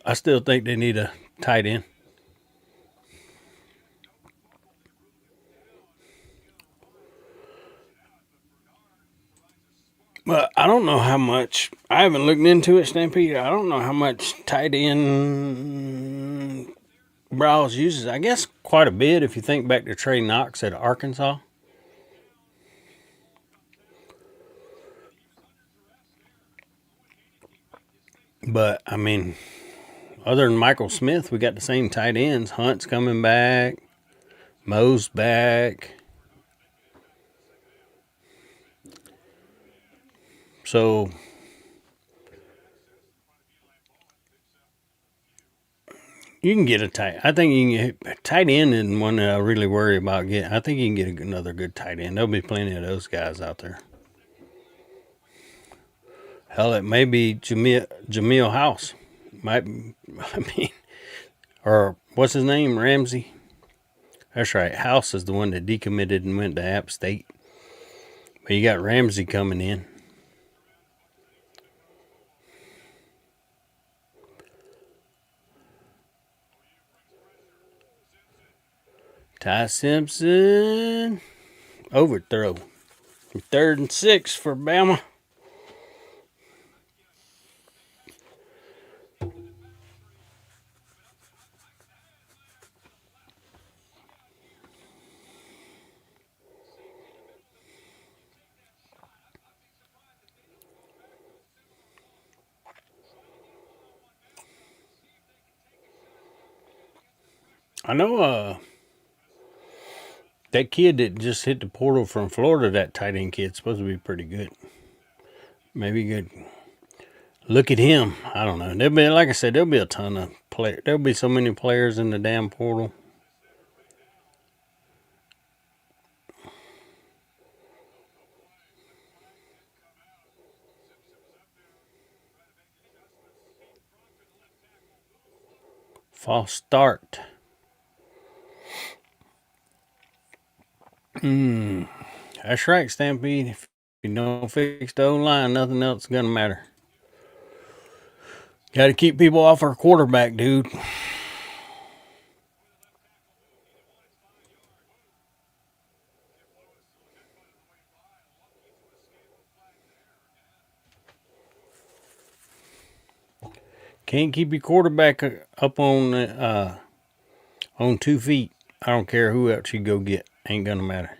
I still think they need a tight end. But I don't know how much. I haven't looked into it, Stampede. I don't know how much tight end Browse uses. I guess quite a bit if you think back to Trey Knox at Arkansas. But, I mean, other than Michael Smith, we got the same tight ends. Hunt's coming back. Moe's back. So, you can get a tight. I think you can get tight end isn't one that I really worry about getting. I think you can get another good tight end. There'll be plenty of those guys out there. Hell, it may be Jameel House. Or what's his name? Ramsey. That's right. House is the one that decommitted and went to App State. But you got Ramsey coming in. Ty Simpson. Overthrow. 3rd and 6 for Bama. I know that kid that just hit the portal from Florida, that tight end kid's supposed to be pretty good. Maybe good. Look at him. I don't know. There'll be, like I said, there'll be a ton of players. There'll be so many players in the damn portal. False start. That's right, Stampede. you don't fix the O-line, nothing else is going to matter. Got to keep people off our quarterback, dude. Can't keep your quarterback up on 2 feet. I don't care who else you go get. Ain't gonna matter.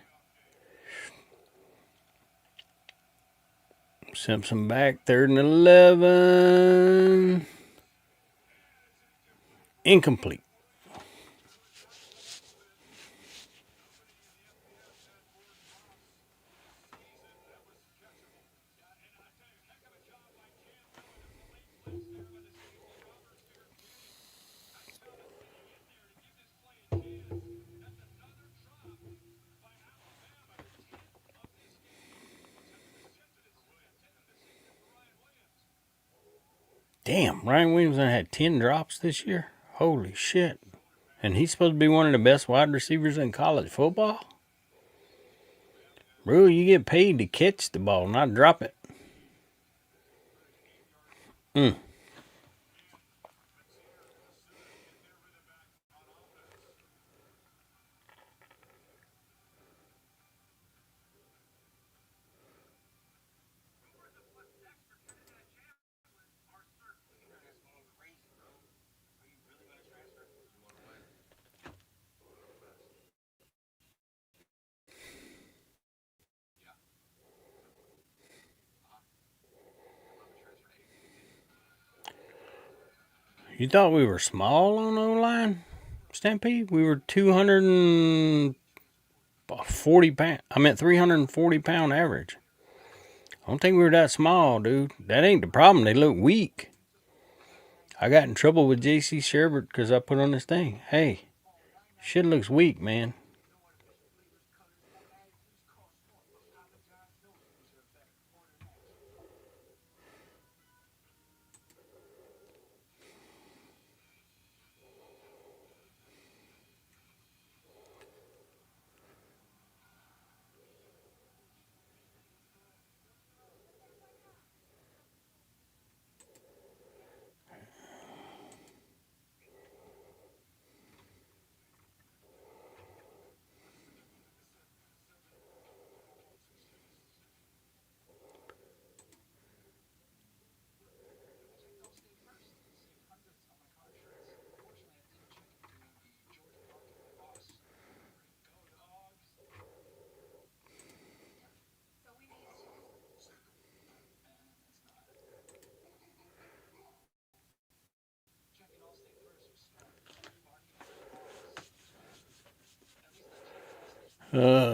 Simpson back, 3rd and 11. Incomplete. Damn, Ryan Williamson had 10 drops this year. Holy shit. And he's supposed to be one of the best wide receivers in college football? Bro, you get paid to catch the ball, not drop it. You thought we were small on O-line, Stampede? We were 240 pound. I meant 340 pound average. I don't think we were that small, dude. That ain't the problem. They look weak. I got in trouble with J.C. Sherbert because I put on this thing. Hey, shit looks weak, man.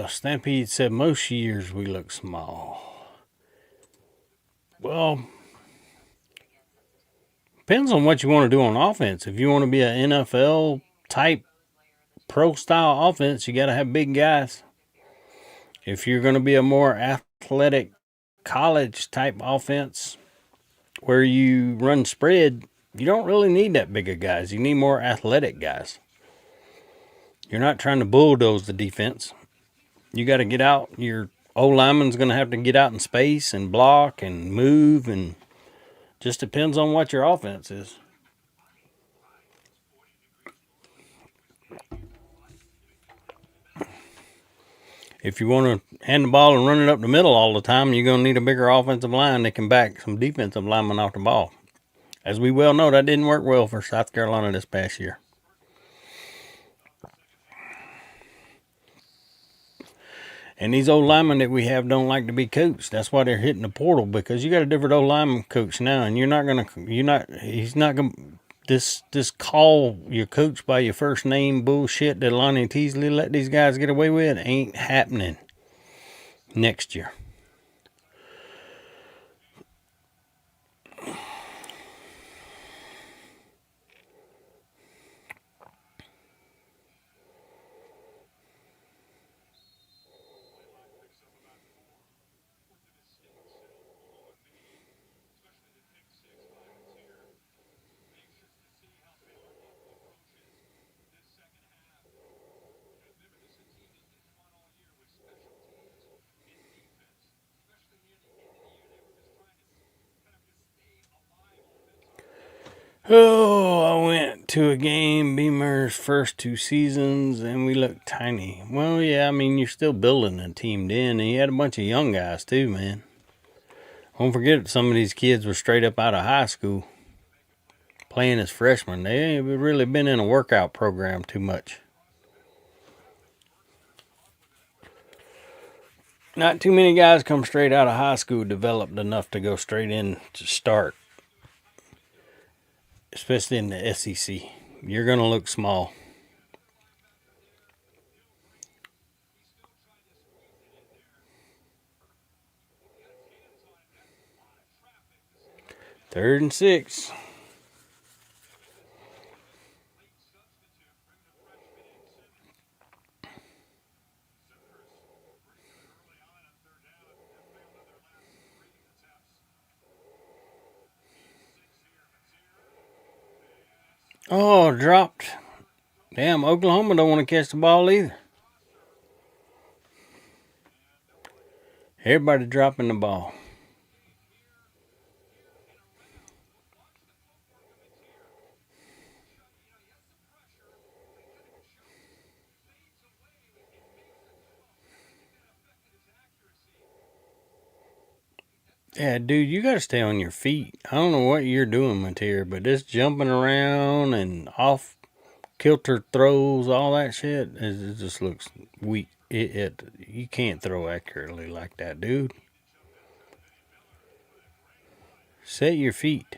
Stampede said most years we look small. Well, depends on what you want to do on offense. If you want to be an NFL type pro style offense, you got to have big guys. If you're going to be a more athletic college type offense where you run spread, you don't really need that big of guys. You need more athletic guys. You're not trying to bulldoze the defense. You got to get out. Your O lineman's going to have to get out in space and block and move, and just depends on what your offense is. If you want to hand the ball and run it up the middle all the time, you're going to need a bigger offensive line that can back some defensive linemen off the ball. As we well know, that didn't work well for South Carolina this past year. And these old linemen that we have don't like to be coached. That's why they're hitting the portal, because you got a different old lineman coach now, and he's not gonna, this call your coach by your first name bullshit that Lonnie Teasley let these guys get away with ain't happening next year. Oh, I went to a game, Beamer's first 2 seasons, and we looked tiny. Well, yeah, I mean, you're still building a team then, and you had a bunch of young guys too, man. Don't forget, some of these kids were straight up out of high school playing as freshmen. They ain't really been in a workout program too much. Not too many guys come straight out of high school developed enough to go straight in to start, especially in the SEC. You're going to look small. Third and 6. Oh, dropped. Damn, Oklahoma don't want to catch the ball either. Everybody dropping the ball. Yeah, dude, you gotta stay on your feet. I don't know what you're doing, Mateer, but this jumping around and off kilter throws, all that shit, it just looks weak. You can't throw accurately like that, dude. Set your feet.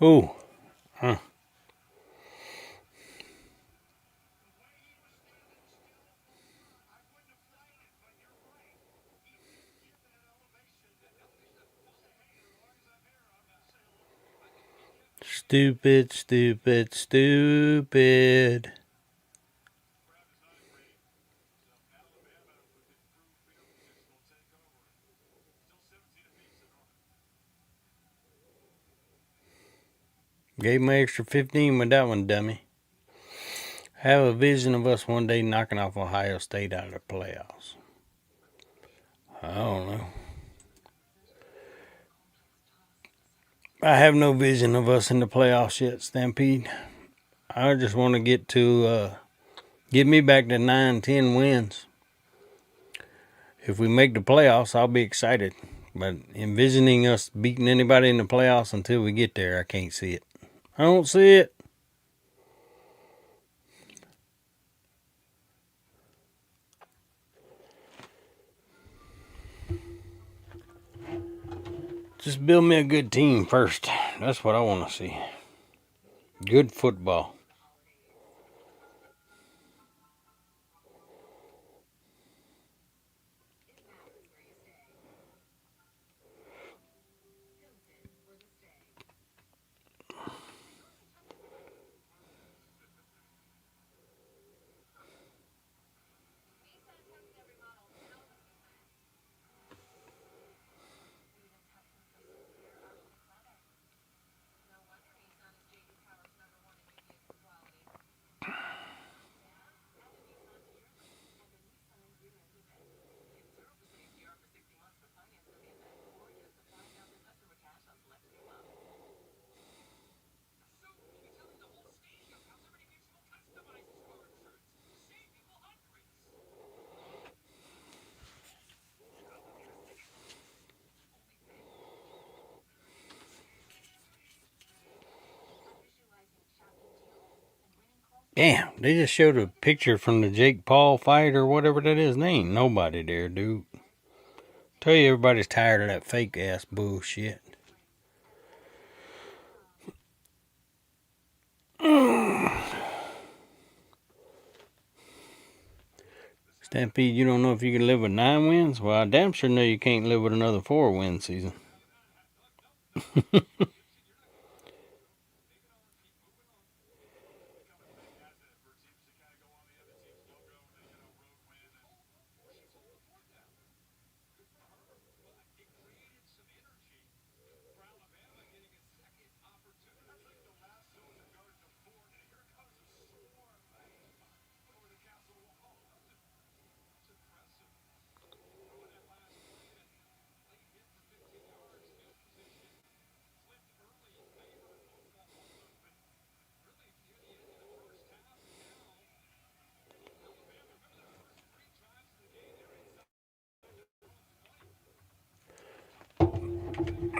Oh, huh. Stupid, stupid, stupid. Gave my extra 15 with that one, dummy. Have a vision of us one day knocking off Ohio State out of the playoffs. I don't know. I have no vision of us in the playoffs yet, Stampede. I just want to get me back to 9-10 wins. If we make the playoffs, I'll be excited. But envisioning us beating anybody in the playoffs until we get there, I can't see it. I don't see it. Just build me a good team first. That's what I want to see. Good football. Damn, they just showed a picture from the Jake Paul fight or whatever that is. There ain't nobody there, dude. Tell you everybody's tired of that fake ass bullshit. Stampede, you don't know if you can live with 9 wins? Well, I damn sure know you can't live with another 4-win season.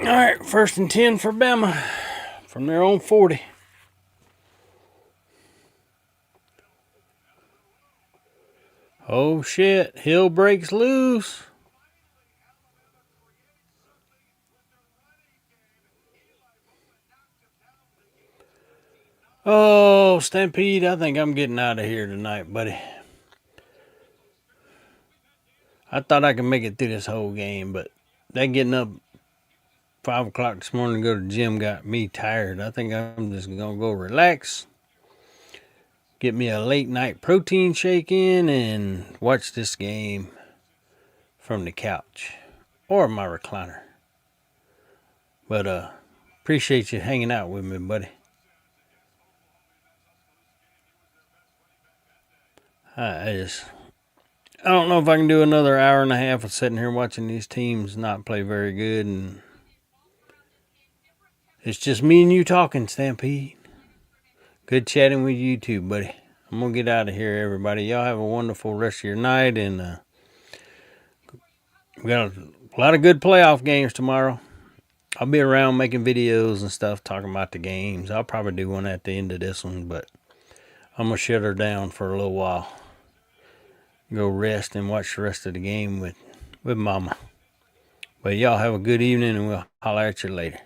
All right, 1st and 10 for Bama from their own 40. Oh shit, Hill breaks loose. Oh, Stampede, I think I'm getting out of here tonight, buddy. I thought I could make it through this whole game, but that getting up 5 o'clock this morning to go to the gym got me tired. I think I'm just going to go relax, get me a late night protein shake in, and watch this game from the couch or my recliner. But appreciate you hanging out with me, buddy. I don't know if I can do another hour and a half of sitting here watching these teams not play very good, and it's just me and you talking, Stampede. Good chatting with you too, buddy. I'm gonna get out of here, everybody. Y'all have a wonderful rest of your night, and we got a lot of good playoff games tomorrow. I'll be around making videos and stuff talking about the games. I'll probably do one at the end of this one, but I'm gonna shut her down for a little while. Go rest and watch the rest of the game with Mama. But y'all have a good evening, and we'll holler at you later.